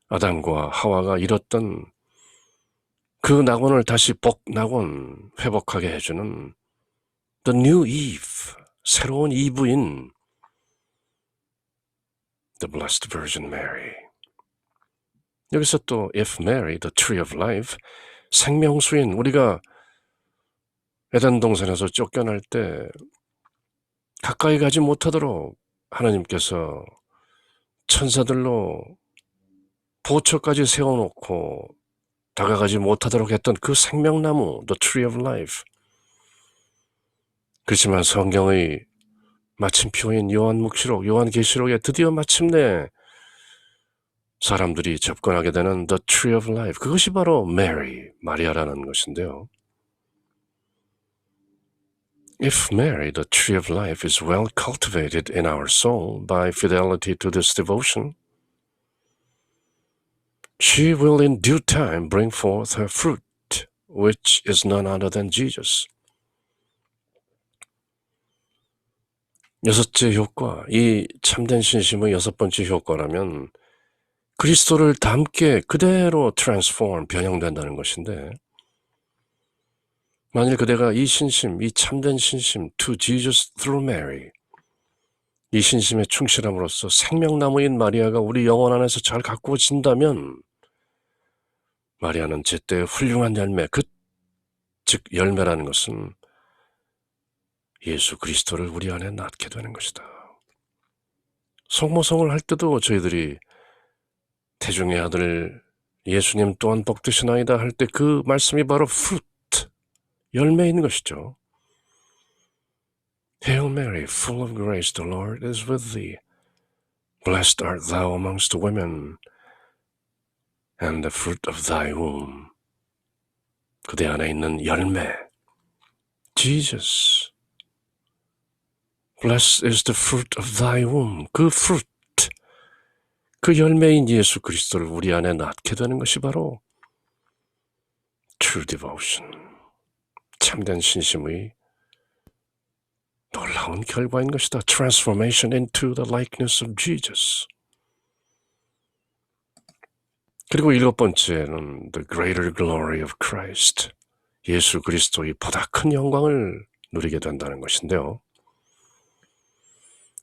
A: 아담과 하와가 잃었던 그 낙원을 다시 복낙원, 회복하게 해주는 The new Eve, 새로운 이브인 The Blessed Virgin Mary. 여기서 또 If Mary, the tree of life, 생명수인 우리가 에덴 동산에서 쫓겨날 때 가까이 가지 못하도록 하나님께서 천사들로 보초까지 세워놓고 다가가지 못하도록 했던 그 생명나무, the tree of life. 그렇지만 성경의 마침표인 요한묵시록, 요한계시록에 드디어 마침내 사람들이 접근하게 되는 the tree of life. 그것이 바로 Mary, 마리아라는 것인데요. If Mary, the tree of life, is well cultivated in our soul by fidelity to this devotion, She will in due time bring forth her fruit, which is none other than Jesus. 여섯째 효과, 이 참된 신심의 여섯 번째 효과라면 그리스도를 닮게 그대로 변형된다는 것인데, 만일 그대가 이 신심, 이 참된 신심, to Jesus through Mary, 이 신심에 충실함으로써 생명나무인 마리아가 우리 영혼 안에서 잘 가꾸어진다면 마리아는 제때 훌륭한 열매, 즉 열매라는 것은 예수 그리스도를 우리 안에 낳게 되는 것이다. 성모성을 할 때도 저희들이 태중의 아들 예수님 또한 복되시나이다 할 때 그 말씀이 바로 fruit, 열매인 것이죠. Hail Mary, full of grace, the Lord is with thee. Blessed art thou amongst women, and the fruit of thy womb. 그대 안에 있는 열매, Jesus. Blessed is the fruit of thy womb. 그 fruit, 그 열매인 예수 그리스도를 우리 안에 낳게 되는 것이 바로 true devotion, 참된 신심의 놀라운 결과인 것이다. Transformation into the likeness of Jesus. 그리고 일곱 번째는 the greater glory of Christ. 예수 그리스도의 보다 큰 영광을 누리게 된다는 것인데요.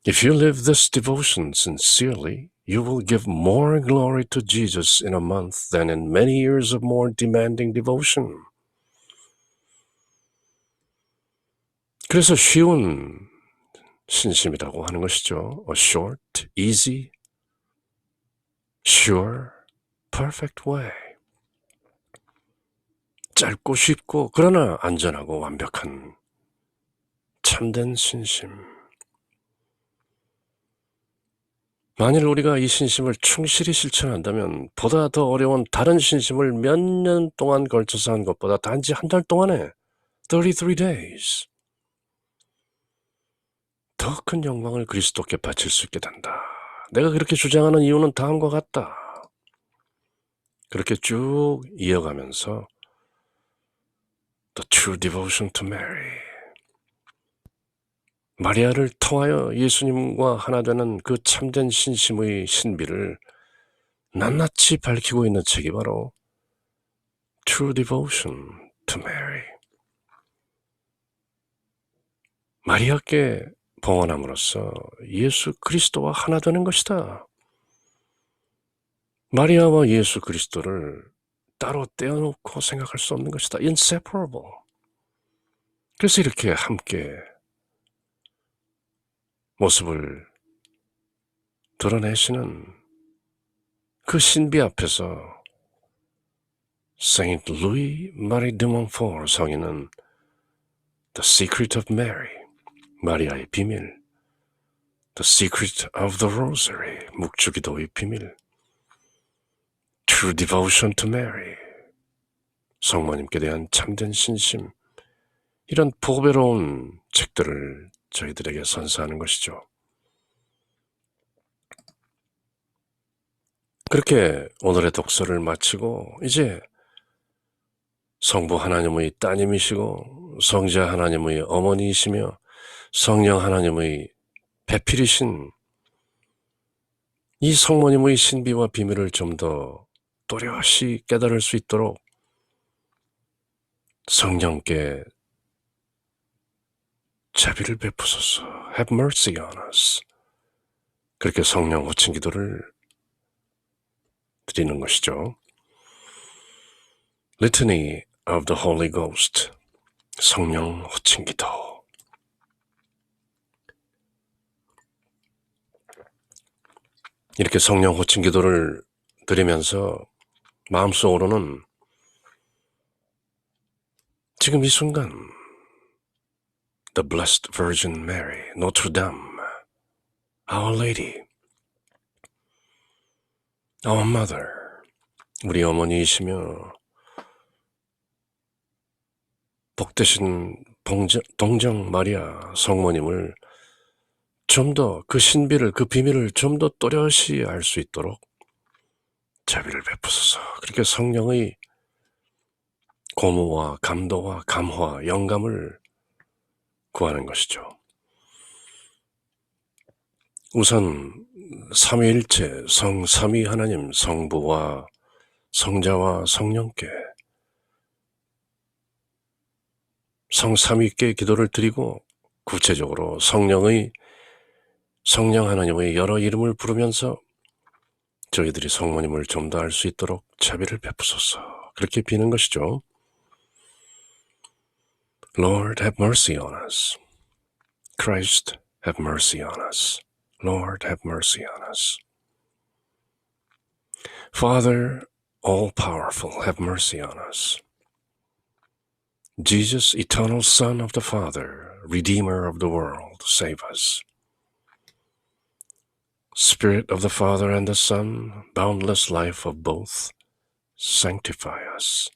A: If you live this devotion sincerely, you will give more glory to Jesus in a month than in many years of more demanding devotion. 그래서 쉬운 신심이라고 하는 것이죠. A short, easy, sure, perfect way. 짧고 쉽고 그러나 안전하고 완벽한 참된 신심. 만일 우리가 이 신심을 충실히 실천한다면 보다 더 어려운 다른 신심을 몇 년 동안 걸쳐서 한 것보다 단지 한 달 동안에 33 days 더 큰 영광을 그리스도께 바칠 수 있게 된다. 내가 그렇게 주장하는 이유는 다음과 같다. 그렇게 쭉 이어가면서 The true devotion to Mary, 마리아를 통하여 예수님과 하나 되는 그 참된 신심의 신비를 낱낱이 밝히고 있는 책이 바로 True Devotion to Mary. 마리아께 봉헌함으로써 예수 그리스도와 하나 되는 것이다. 마리아와 예수 그리스도를 따로 떼어놓고 생각할 수 없는 것이다. Inseparable. 그래서 이렇게 함께 모습을 드러내시는 그 신비 앞에서 Saint Louis Marie de Montfort 성인은 The Secret of Mary, 마리아의 비밀, The Secret of the Rosary, 묵주기도의 비밀, True Devotion to Mary, 성모님께 대한 참된 신심, 이런 보배로운 책들을 저희들에게 선사하는 것이죠. 그렇게 오늘의 독서를 마치고 이제 성부 하나님의 따님이시고 성자 하나님의 어머니이시며 성령 하나님의 배필이신 이 성모님의 신비와 비밀을 좀 더 또렷이 깨달을 수 있도록 성령께 자비를 베푸소서. Have mercy on us. 그렇게 성령 호칭 기도를 드리는 것이죠. Litany of the Holy Ghost, 성령 호칭 기도. 이렇게 성령 호칭 기도를 드리면서 마음속으로는 지금 이 순간 The Blessed Virgin Mary, Notre Dame, Our Lady, Our Mother, 우리 어머니이시며 복되신 동정 마리아 성모님을 좀 더 그 신비를, 그 비밀을 좀 더 또렷이 알 수 있도록 자비를 베푸소서. 그렇게 성령의 고무와 감도와 감화, 영감을 구하는 것이죠. 우선 삼위일체 성삼위 하나님 성부와 성자와 성령께 성삼위께 기도를 드리고 구체적으로 성령 하나님의 여러 이름을 부르면서 저희들이 성모님을 좀 더 알 수 있도록 자비를 베푸소서. 그렇게 비는 것이죠. Lord, have mercy on us. Christ, have mercy on us. Lord, have mercy on us. Father, all-powerful, have mercy on us. Jesus, eternal Son of the Father, Redeemer of the world, save us. Spirit of the Father and the Son, boundless life of both, sanctify us.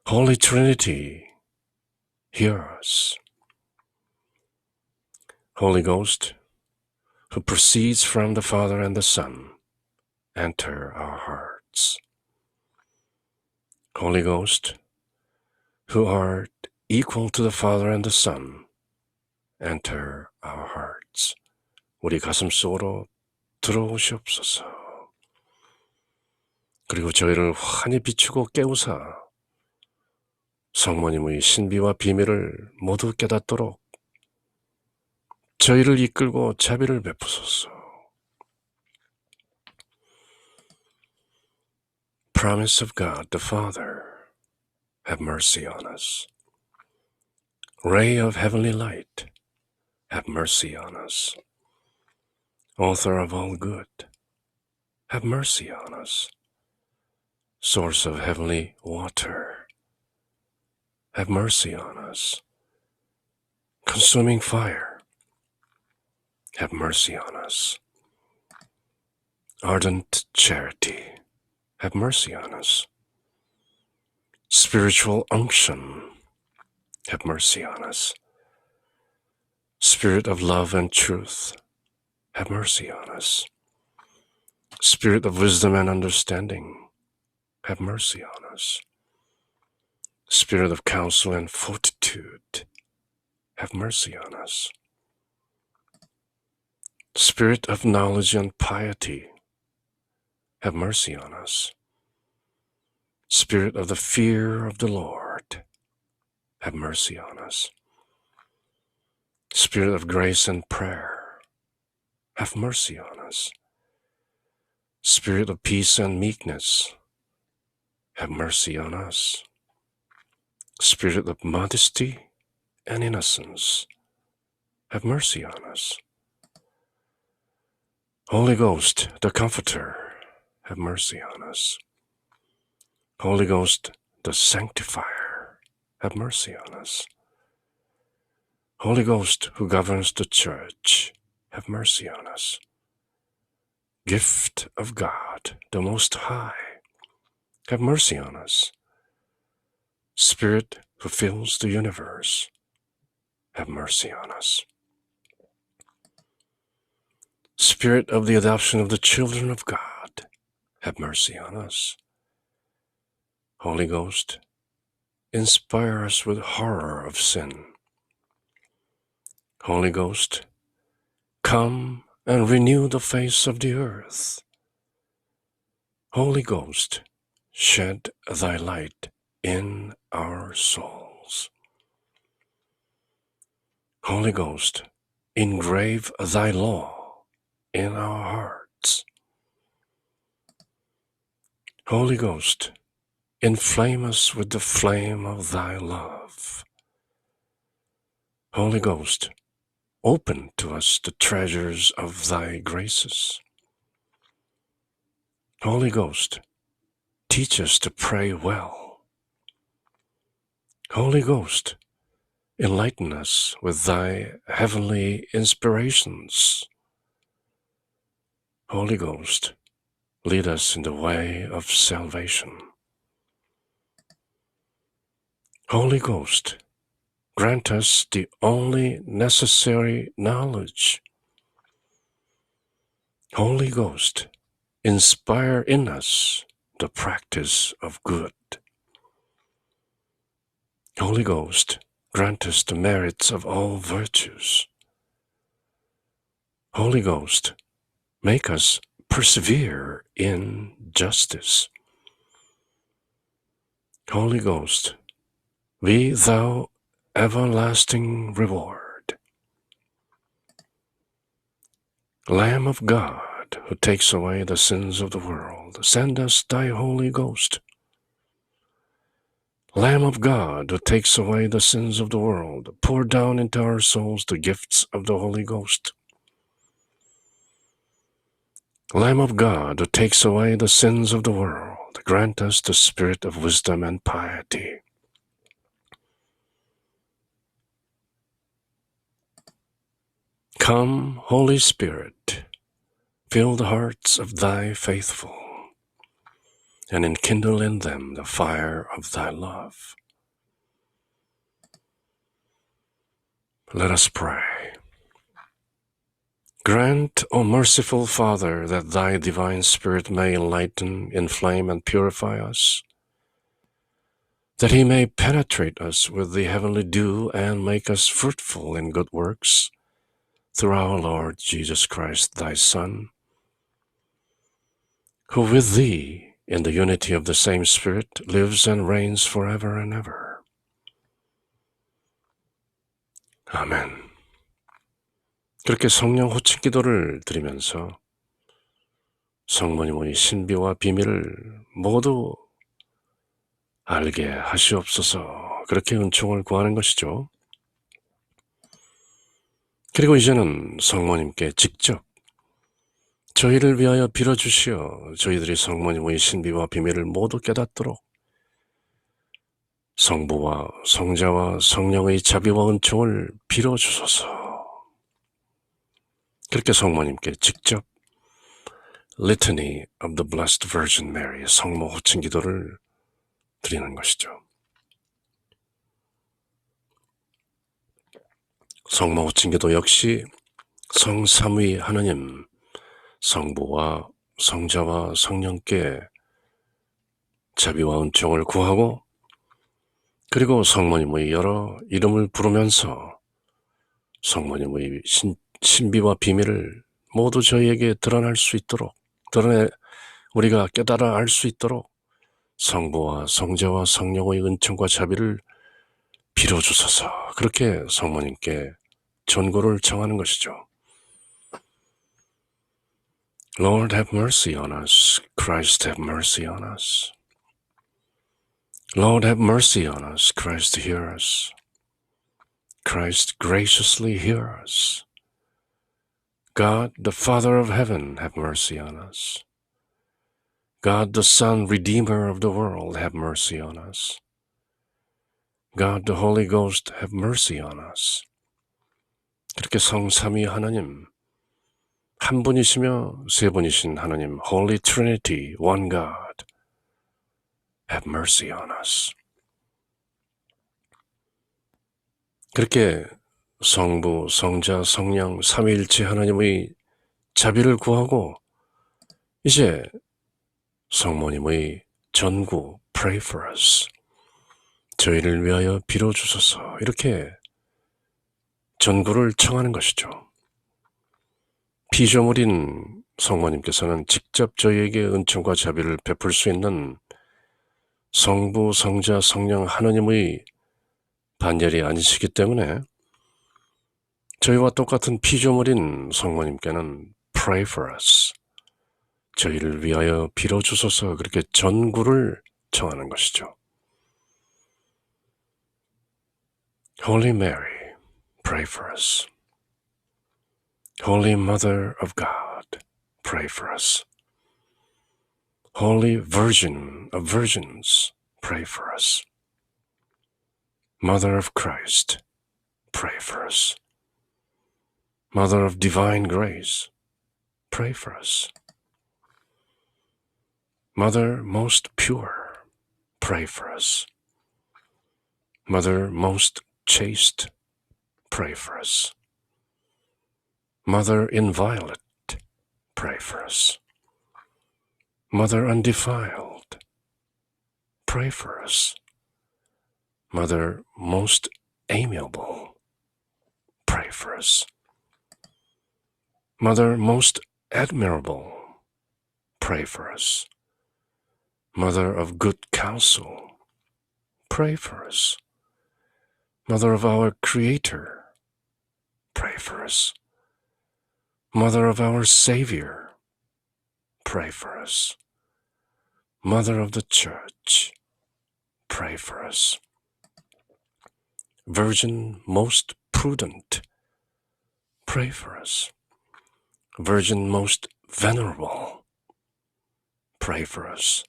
A: Holy Trinity, hear us. Holy Ghost, who proceeds from the Father and the Son, enter our hearts. Holy Ghost, who art equal to the Father and the Son, enter our hearts. 우리 가슴 속으로 들어오시옵소서. 그리고 저희를 환히 비추고 깨우사 성모님의 신비와 비밀을 모두 깨닫도록 저희를 이끌고 자비를 베푸소서. Promise of God the Father, have mercy on us. Ray of heavenly light, have mercy on us. Author of all good, have mercy on us. Source of heavenly water, have mercy on us. Consuming fire, have mercy on us. Ardent charity, have mercy on us. Spiritual unction, have mercy on us. Spirit of love and truth, have mercy on us. Spirit of wisdom and understanding, have mercy on us. Spirit of counsel and fortitude, have mercy on us. Spirit of knowledge and piety, have mercy on us. Spirit of the fear of the Lord, have mercy on us. Spirit of grace and prayer, have mercy on us. Spirit of peace and meekness, have mercy on us. Spirit of modesty and innocence, have mercy on us. Holy Ghost, the Comforter, have mercy on us. Holy Ghost, the Sanctifier, have mercy on us. Holy Ghost, who governs the church, have mercy on us. Gift of God, the Most High, have mercy on us. Spirit who fills the universe, have mercy on us. Spirit of the adoption of the children of God, have mercy on us. Holy Ghost, inspire us with horror of sin. Holy Ghost, come and renew the face of the earth. Holy Ghost, shed thy light in our souls. Holy Ghost, engrave thy law in our hearts. Holy Ghost, inflame us with the flame of thy love. Holy Ghost, open to us the treasures of thy graces. Holy Ghost, teach us to pray well. Holy Ghost, enlighten us with thy heavenly inspirations. Holy Ghost, lead us in the way of salvation. Holy Ghost, grant us the only necessary knowledge. Holy Ghost, inspire in us the practice of good. Holy Ghost, grant us the merits of all virtues. Holy Ghost, make us persevere in justice. Holy Ghost, be thou everlasting reward. Lamb of God, who takes away the sins of the world, send us thy Holy Ghost. Lamb of God, who takes away the sins of the world, pour down into our souls the gifts of the Holy Ghost. Lamb of God, who takes away the sins of the world, grant us the spirit of wisdom and piety. Come, Holy Spirit, fill the hearts of thy faithful, and enkindle in them the fire of thy love. Let us pray. Grant, O merciful Father, that thy divine Spirit may enlighten, inflame, and purify us, that he may penetrate us with the heavenly dew and make us fruitful in good works, through our Lord Jesus Christ, thy Son, who with thee, in the unity of the same Spirit, lives and reigns forever and ever. 아멘. 그렇게 성령 호칭 기도를 드리면서 성모님의 신비와 비밀을 모두 알게 하시옵소서, 그렇게 은총을 구하는 것이죠. 그리고 이제는 성모님께 직접 저희를 위하여 빌어주시어 저희들이 성모님의 신비와 비밀을 모두 깨닫도록 성부와 성자와 성령의 자비와 은총을 빌어주소서. 그렇게 성모님께 직접 Litany of the Blessed Virgin Mary, 성모 호칭 기도를 드리는 것이죠. 성모 호칭 기도 역시 성삼위 하느님, 성부와 성자와 성령께 자비와 은총을 구하고, 그리고 성모님의 여러 이름을 부르면서 성모님의 신비와 비밀을 모두 저희에게 드러날 수 있도록, 우리가 깨달아 알 수 있도록 성부와 성자와 성령의 은총과 자비를 빌어주소서, 그렇게 성모님께 전고를 청하는 것이죠. Lord, have mercy on us. Christ, have mercy on us. Lord, have mercy on us. Christ, hear us. Christ, graciously hear us. God, the Father of heaven, have mercy on us. God, the Son, Redeemer of the world, have mercy on us. God, the Holy Ghost, have mercy on us. 그렇게 성삼위 하나님, 한 분이시며 세 분이신 하나님, Holy Trinity, One God, have mercy on us. 그렇게 성부, 성자, 성령, 삼위일체 하나님의 자비를 구하고 이제 성모님의 전구, Pray for us, 저희를 위하여 빌어주소서, 이렇게 전구를 청하는 것이죠. 피조물인 성모님께서는 직접 저희에게 은총과 자비를 베풀 수 있는 성부, 성자, 성령 하느님의 반열이 아니시기 때문에 저희와 똑같은 피조물인 성모님께는 Pray for us, 저희를 위하여 빌어주소서, 그렇게 전구를 청하는 것이죠. Holy Mary, pray for us. Holy Mother of God, pray for us. Holy Virgin of Virgins, pray for us. Mother of Christ, pray for us. Mother of Divine Grace, pray for us. Mother most pure, pray for us. Mother most chaste, pray for us. Mother inviolate, pray for us. Mother undefiled, pray for us. Mother most amiable, pray for us. Mother most admirable, pray for us. Mother of good counsel, pray for us. Mother of our Creator, pray for us. Mother of our Savior, pray for us. Mother of the Church, pray for us. Virgin most prudent, pray for us. Virgin most venerable, pray for us.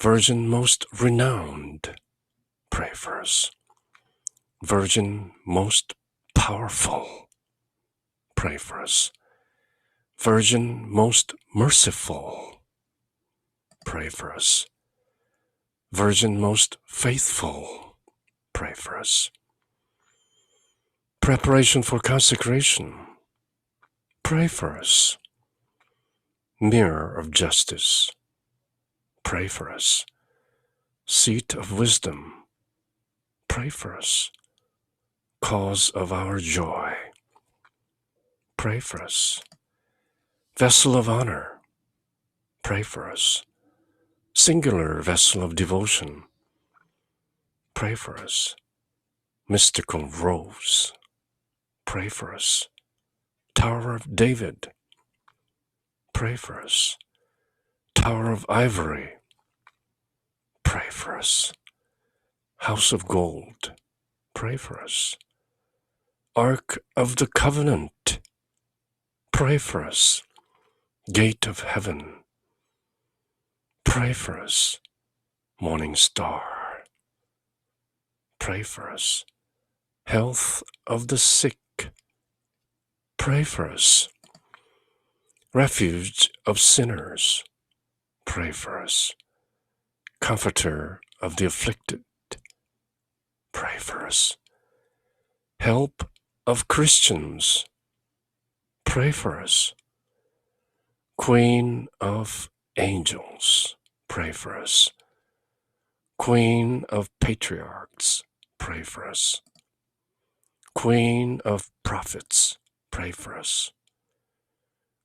A: Virgin most renowned, pray for us. Virgin most powerful, pray for us. Virgin most merciful, pray for us. Virgin most faithful, pray for us. Preparation for consecration, pray for us. Mirror of justice, pray for us. Seat of wisdom, pray for us. Cause of our joy, pray for us. Vessel of honor, pray for us. Singular vessel of devotion, pray for us. Mystical rose, pray for us. Tower of David, pray for us. Tower of Ivory, pray for us. House of Gold, pray for us. Ark of the Covenant, pray for us. Gate of Heaven, pray for us. Morning Star, pray for us. Health of the sick, pray for us. Refuge of sinners, pray for us. Comforter of the afflicted, pray for us. Help of Christians, pray for us. Queen of angels, pray for us. Queen of patriarchs, pray for us. Queen of prophets, pray for us.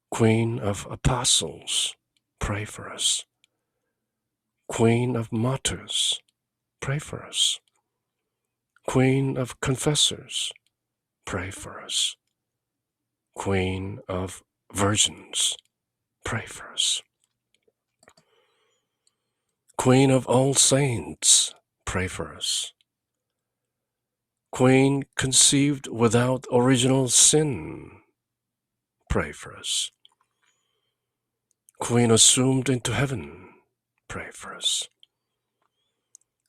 A: Queen of apostles, pray for us. Queen of martyrs, pray for us. Queen of confessors, pray for us. Queen of virgins, pray for us. Queen of all saints, pray for us. Queen conceived without original sin, pray for us. Queen assumed into heaven, pray for us.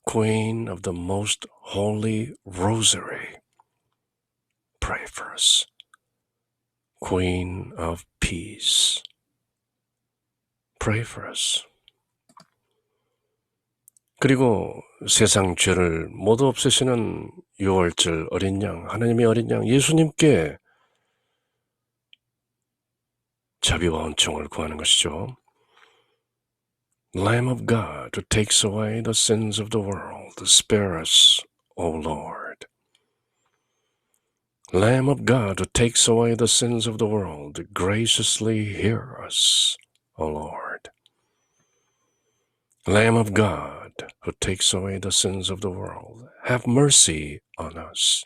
A: Queen of the most holy rosary, pray for us. Queen of peace, pray for us. 그리고 세상 죄를 모두 없애시는 유월절 어린 양, 하나님의 어린 양 예수님께 자비와 은총을 구하는 것이죠. Lamb of God who takes away the sins of the world, spare us, O Lord. Lamb of God who takes away the sins of the world, graciously hear us, O Lord. Lamb of God who takes away the sins of the world, have mercy on us.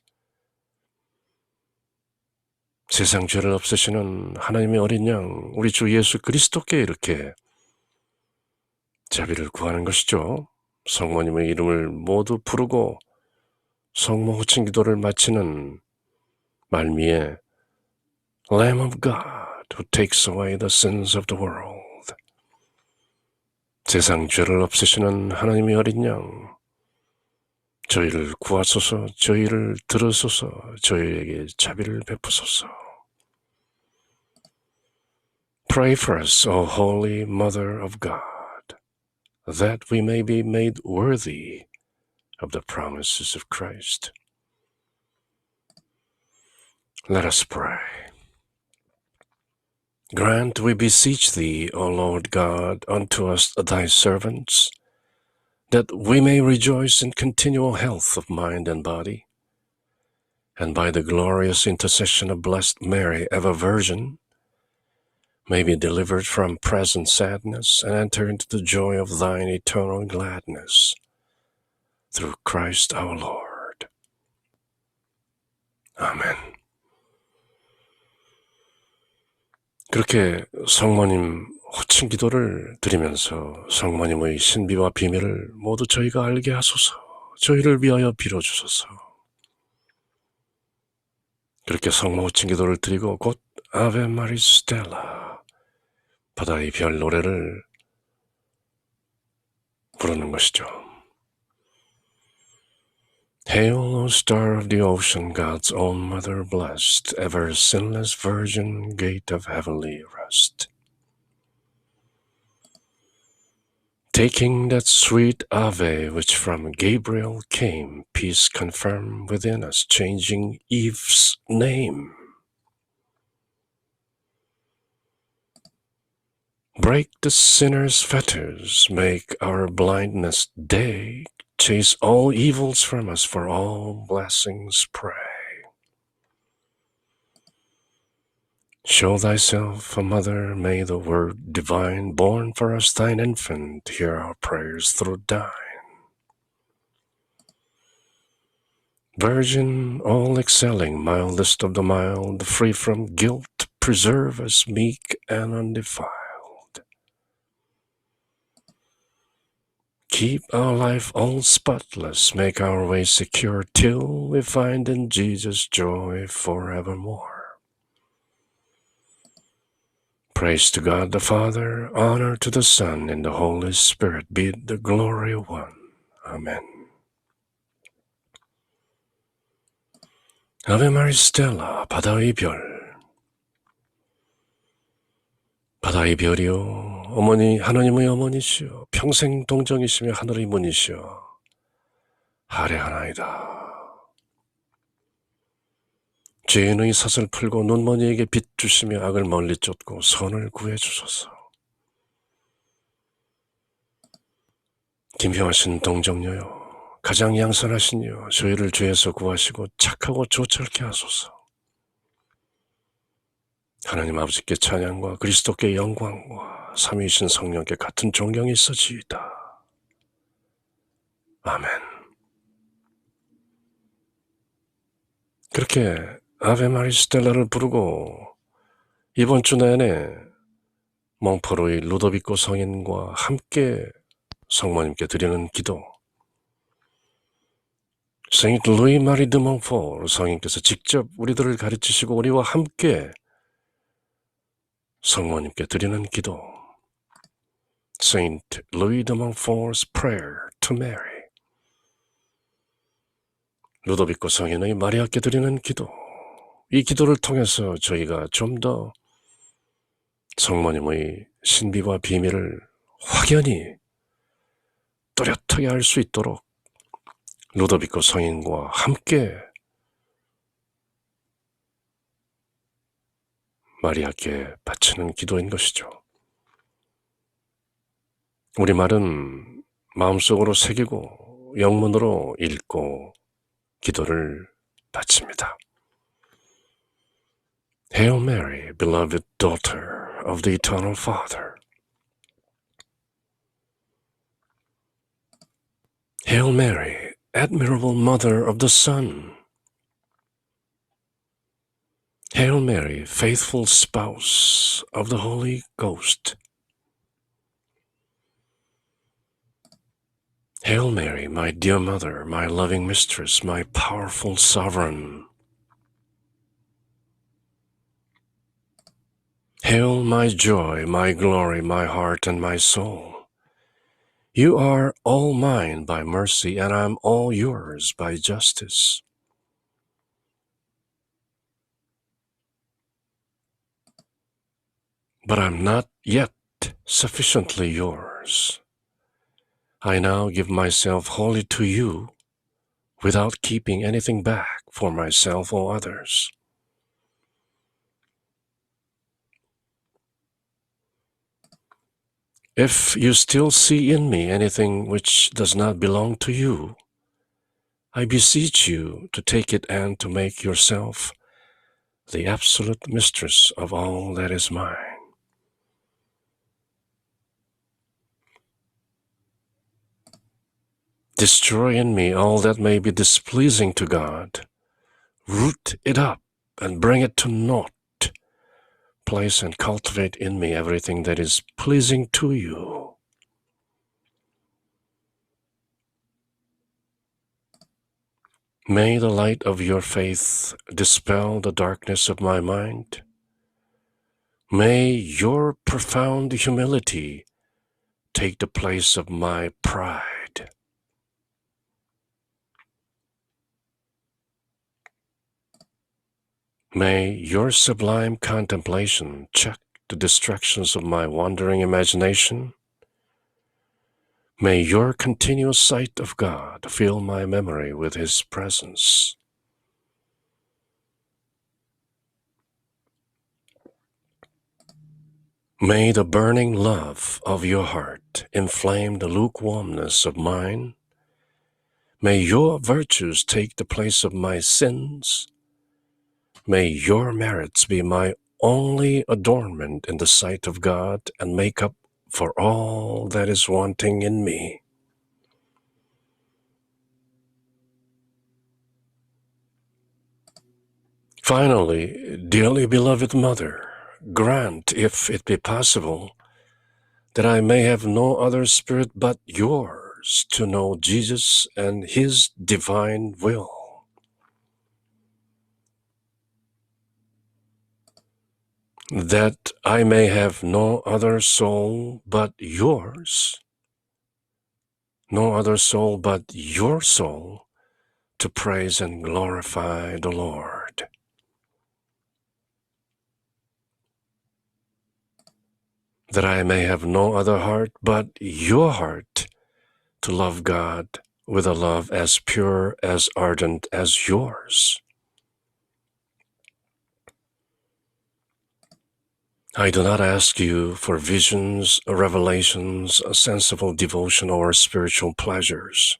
A: 세상 죄를 없애시는 하나님의 어린 양, 우리 주 예수 그리스도께 이렇게 자비를 구하는 것이죠. 성모님의 이름을 모두 부르고 성모 호칭 기도를 마치는 말미에 Lamb of God who takes away the sins of the world. 세상 죄를 없애시는 하나님의 어린 양, 저희를 구하소서, 저희를 들으소서, 저희에게 자비를 베푸소서. Pray for us, O Holy Mother of God, that we may be made worthy of the promises of Christ. Let us pray. Grant, we beseech thee, O Lord God, unto us thy servants, that we may rejoice in continual health of mind and body, and by the glorious intercession of Blessed Mary, ever Virgin, may be delivered from present sadness and enter into the joy of thine eternal gladness, through Christ our Lord. 아멘. 그렇게 성모님 호칭 기도를 드리면서 성모님의 신비와 비밀을 모두 저희가 알게 하소서. 저희를 위하여 빌어주소서. 그렇게 성모 호칭 기도를 드리고 곧 아베 마리 스텔라, 바다의 별 노래를 부르는 것이죠. Hail, O star of the ocean, God's own mother blessed, ever sinless virgin, gate of heavenly rest. Taking that sweet Ave which from Gabriel came, peace confirm within us, changing Eve's name. Break the sinner's fetters, make our blindness day, chase all evils from us, for all blessings pray. Show thyself a mother, may the word divine, born for us thine infant, hear our prayers through thine. Virgin, all excelling, mildest of the mild, free from guilt, preserve us meek and undefiled. Keep our life all spotless, make our way secure, till we find in Jesus joy forevermore. Praise to God the Father, honor to the Son, and the Holy Spirit be the glory one. Amen. 아베 마리 스텔라, 바다의 별. 바다의 별이요, 어머니, 하나님의 어머니시여, 평생 동정이시며 하늘의 문이시여, 하례하나이다. 죄인의 삿을 풀고 눈머니에게 빛 주시며 악을 멀리 쫓고 선을 구해주소서. 김평하신 동정녀여, 가장 양선하시니여, 저희를 죄에서 구하시고 착하고 조철케 하소서. 하나님 아버지께 찬양과 그리스도께 영광과 삼위이신 성령께 같은 존경이 있어지이다. 아멘. 그렇게 아베 마리 스텔라를 부르고 이번 주 내내 몽포로의 루도비코 성인과 함께 성모님께 드리는 기도, 세인트 루이 마리 드 몽포르 성인께서 직접 우리들을 가르치시고 우리와 함께 성모님께 드리는 기도, Saint Louis de Montfort's Prayer to Mary, 루도비코 성인의 마리아께 드리는 기도, 이 기도를 통해서 저희가 좀 더 성모님의 신비와 비밀을 확연히 또렷하게 알 수 있도록 루도비코 성인과 함께 마리아께 바치는 기도인 것이죠. 우리말은 마음속으로 새기고 영문으로 읽고 기도를 바칩니다. Hail Mary, beloved daughter of the eternal Father. Hail Mary, admirable mother of the Son. Hail Mary, faithful spouse of the Holy Ghost. Hail Mary, my dear mother, my loving mistress, my powerful sovereign. Hail my joy, my glory, my heart, and my soul. You are all mine by mercy, and I'm all yours by justice. But I'm not yet sufficiently yours. I now give myself wholly to you, without keeping anything back for myself or others. If you still see in me anything which does not belong to you, I beseech you to take it and to make yourself the absolute mistress of all that is mine. Destroy in me all that may be displeasing to God. Root it up and bring it to naught. Place and cultivate in me everything that is pleasing to you. May the light of your faith dispel the darkness of my mind. May your profound humility take the place of my pride. May your sublime contemplation check the distractions of my wandering imagination. May your continuous sight of God fill my memory with His presence. May the burning love of your heart inflame the lukewarmness of mine. May your virtues take the place of my sins. May your merits be my only adornment in the sight of God and make up for all that is wanting in me. Finally, dearly beloved Mother, grant, if it be possible, that I may have no other spirit but yours to know Jesus and His divine will. That I may have no other soul but yours, no other soul but your soul, to praise and glorify the Lord. That I may have no other heart but your heart, to love God with a love as pure, as ardent as yours. I do not ask you for visions, revelations, a sensible devotion, or spiritual pleasures.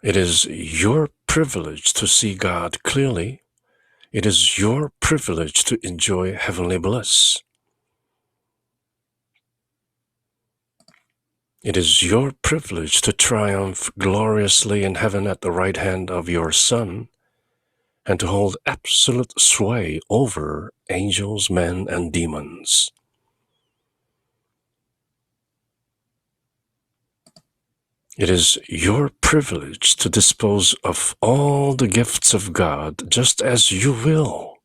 A: It is your privilege to see God clearly. It is your privilege to enjoy heavenly bliss. It is your privilege to triumph gloriously in heaven at the right hand of your Son, and to hold absolute sway over angels, men, and demons. It is your privilege to dispose of all the gifts of God just as you will.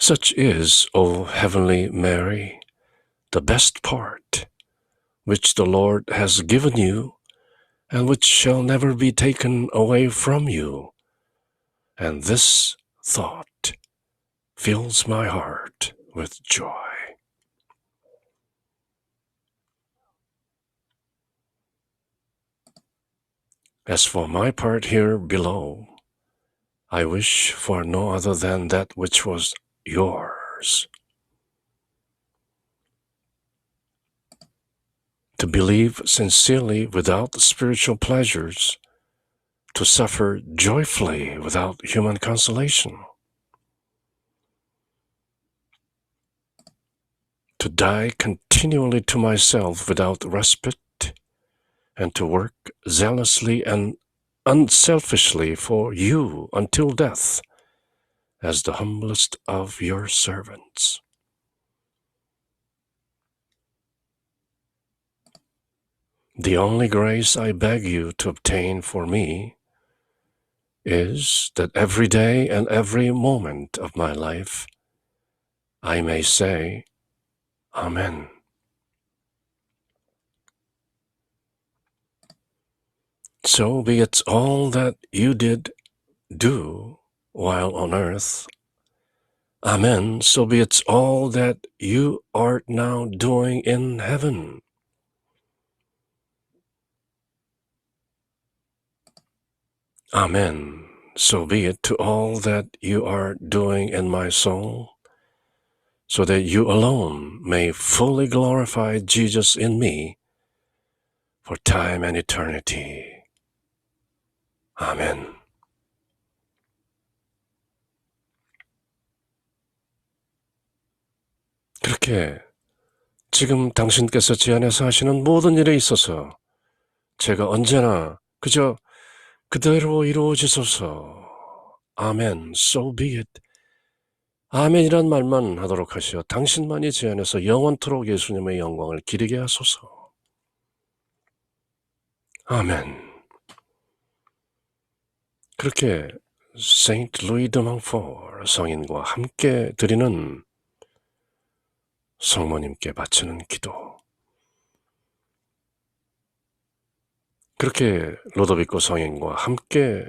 A: Such is, O Heavenly Mary, the best part, which the Lord has given you, and which shall never be taken away from you. And this thought fills my heart with joy. As for my part here below, I wish for no other than that which was yours. To believe sincerely without spiritual pleasures, to suffer joyfully without human consolation, to die continually to myself without respite, and to work zealously and unselfishly for you until death, as the humblest of your servants. The only grace I beg you to obtain for me is that every day and every moment of my life I may say, Amen. So be it all that you did do while on earth. Amen. So be it all that you are now doing in heaven. Amen. so be it to all that you are doing in my soul, so that you alone may fully glorify Jesus in me for time and eternity. 아멘. 그렇게 지금 당신께서 제 안에서 하시는 모든 일에 있어서 제가 언제나 그저 그대로 이루어지소서. 아멘. So be it. 아멘이란 말만 하도록 하시어 당신만이 제 안에서 영원토록 예수님의 영광을 기리게 하소서. 아멘. 그렇게 세인트 루이 드 몽포르 성인과 함께 드리는 성모님께 바치는 기도. 그렇게 로도비코 성인과 함께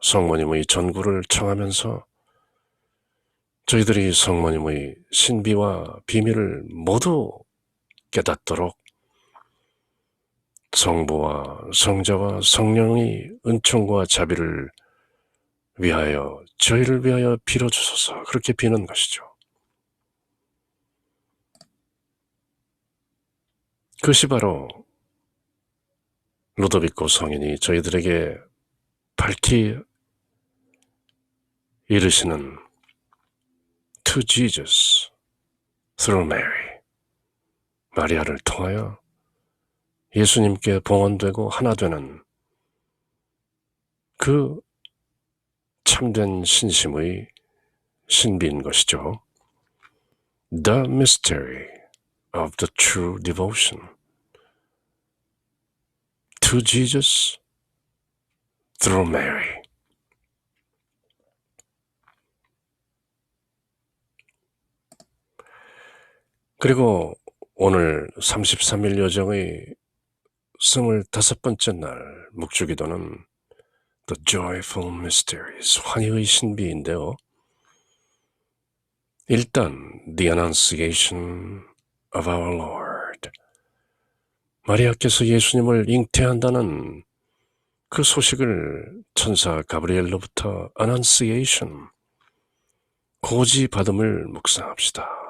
A: 성모님의 전구를 청하면서 저희들이 성모님의 신비와 비밀을 모두 깨닫도록 성부와 성자와 성령의 은총과 자비를 위하여 저희를 위하여 빌어주소서. 그렇게 비는 것이죠. 그것이 바로 루도비코 성인이 저희들에게 밝히 이르시는 To Jesus through Mary, 마리아를 통하여 예수님께 봉헌되고 하나 되는 그 참된 신심의 신비인 것이죠. The mystery of the true devotion to Jesus through Mary. 그리고 오늘 33일 여정의 25번째 날 묵주기도는 The Joyful Mysteries, 환희의 신비인데요. 일단 The Annunciation of our Lord, 마리아께서 예수님을 잉태한다는 그 소식을 천사 가브리엘로부터 Annunciation, 고지 받음을 묵상합시다.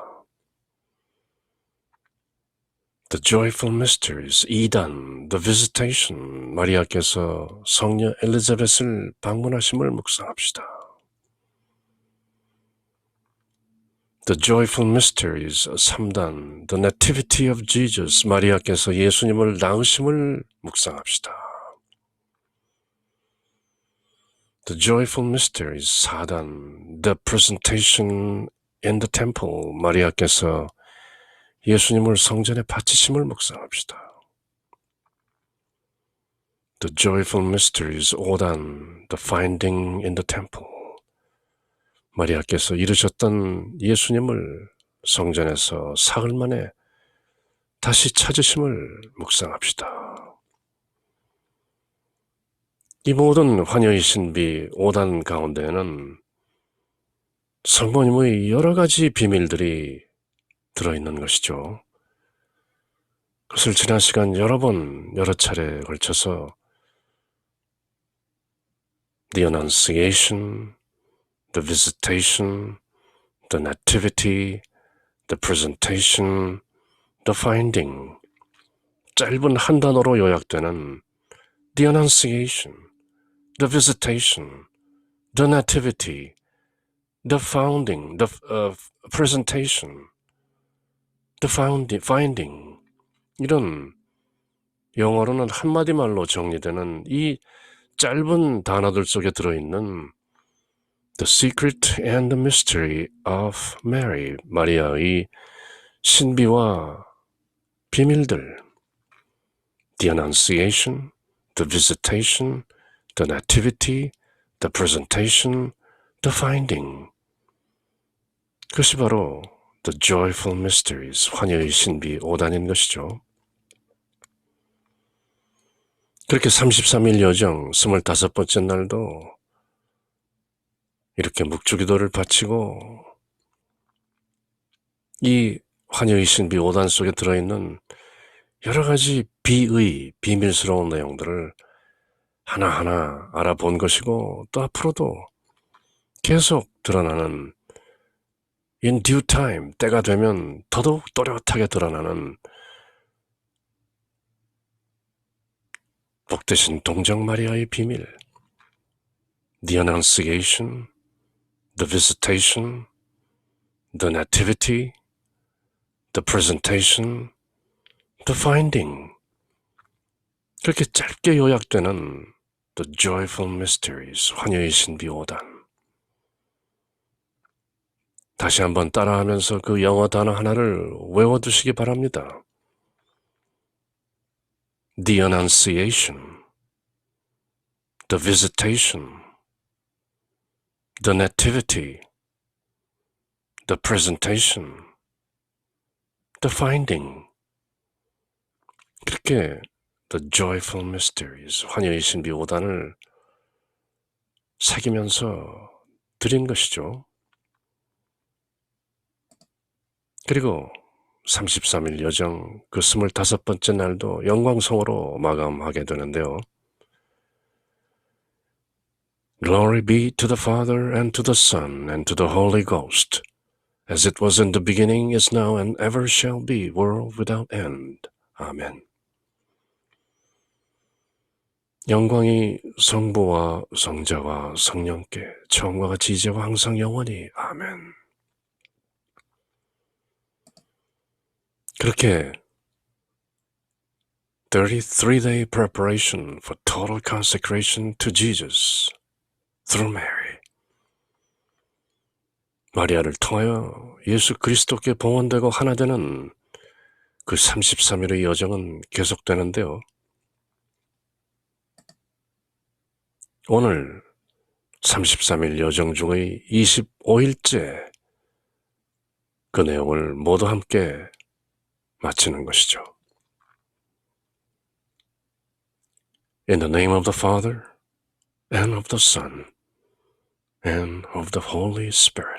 A: The Joyful Mysteries, 2단 The Visitation, 마리아께서 성녀 엘리자벳을 방문하심을 묵상합시다. The Joyful Mysteries, 3단 The Nativity of Jesus, 마리아께서 예수님을 낳으심을 묵상합시다. The Joyful Mysteries, 4단 The Presentation in the Temple, 마리아께서 예수님을 성전에 바치심을 묵상합시다. The Joyful Mysteries, 5단 The Finding in the Temple, 마리아께서 이루셨던 예수님을 성전에서 사흘 만에 다시 찾으심을 묵상합시다. 이 모든 환희의 신비 5단 가운데에는 성모님의 여러 가지 비밀들이 들어있는 것이죠. 그것을 지난 시간 여러 차례에 걸쳐서 The Annunciation, The Visitation, The Nativity, The Presentation, The Finding, 짧은 한 단어로 요약되는 The Annunciation, The Visitation, The Nativity, The Founding, The Presentation, The Finding, 이런 영어로는 한마디 말로 정리되는 이 짧은 단어들 속에 들어있는 The Secret and the Mystery of Mary, 마리아의 신비와 비밀들, The Annunciation, The Visitation, The Nativity, The Presentation, The Finding, 그것이 바로 The Joyful Mysteries, 환희의 신비 5단인 것이죠. 그렇게 33일 여정 25번째 날도 이렇게 묵주기도를 바치고 이 환희의 신비 5단 속에 들어있는 여러 가지 비밀스러운 내용들을 하나하나 알아본 것이고 또 앞으로도 계속 드러나는 in due time, 때가 되면 더더욱 또렷하게 드러나는 복되신 동정 마리아의 비밀, the annunciation, the visitation, the nativity, the presentation, the finding. 그렇게 짧게 요약되는 the joyful mysteries, 환희의 신비 5단. 다시 한번 따라하면서 그 영어 단어 하나를 외워두시기 바랍니다. The annunciation, the visitation, the nativity, the presentation, the finding. 그렇게 the joyful mysteries, 환희의 신비 5단을 새기면서 드린 것이죠. 그리고 33일 여정 그 25번째 날도 영광성으로 마감하게 되는데요. Glory be to the Father and to the Son and to the Holy Ghost, as it was in the beginning, is now, and ever shall be, world without end. 아멘. 영광이 성부와 성자와 성령께 처음과 같이 이제와 항상 영원히. 아멘. 그렇게 33-day preparation for total consecration to Jesus through Mary. 마리아를 통하여 예수 그리스도께 봉헌되고 하나 되는 그 33일의 여정은 계속되는데요. 오늘 33일 여정 중의 25일째 그 내용을 모두 함께 마치는 것이죠. In the name of the Father, and of the Son, and of the Holy Spirit.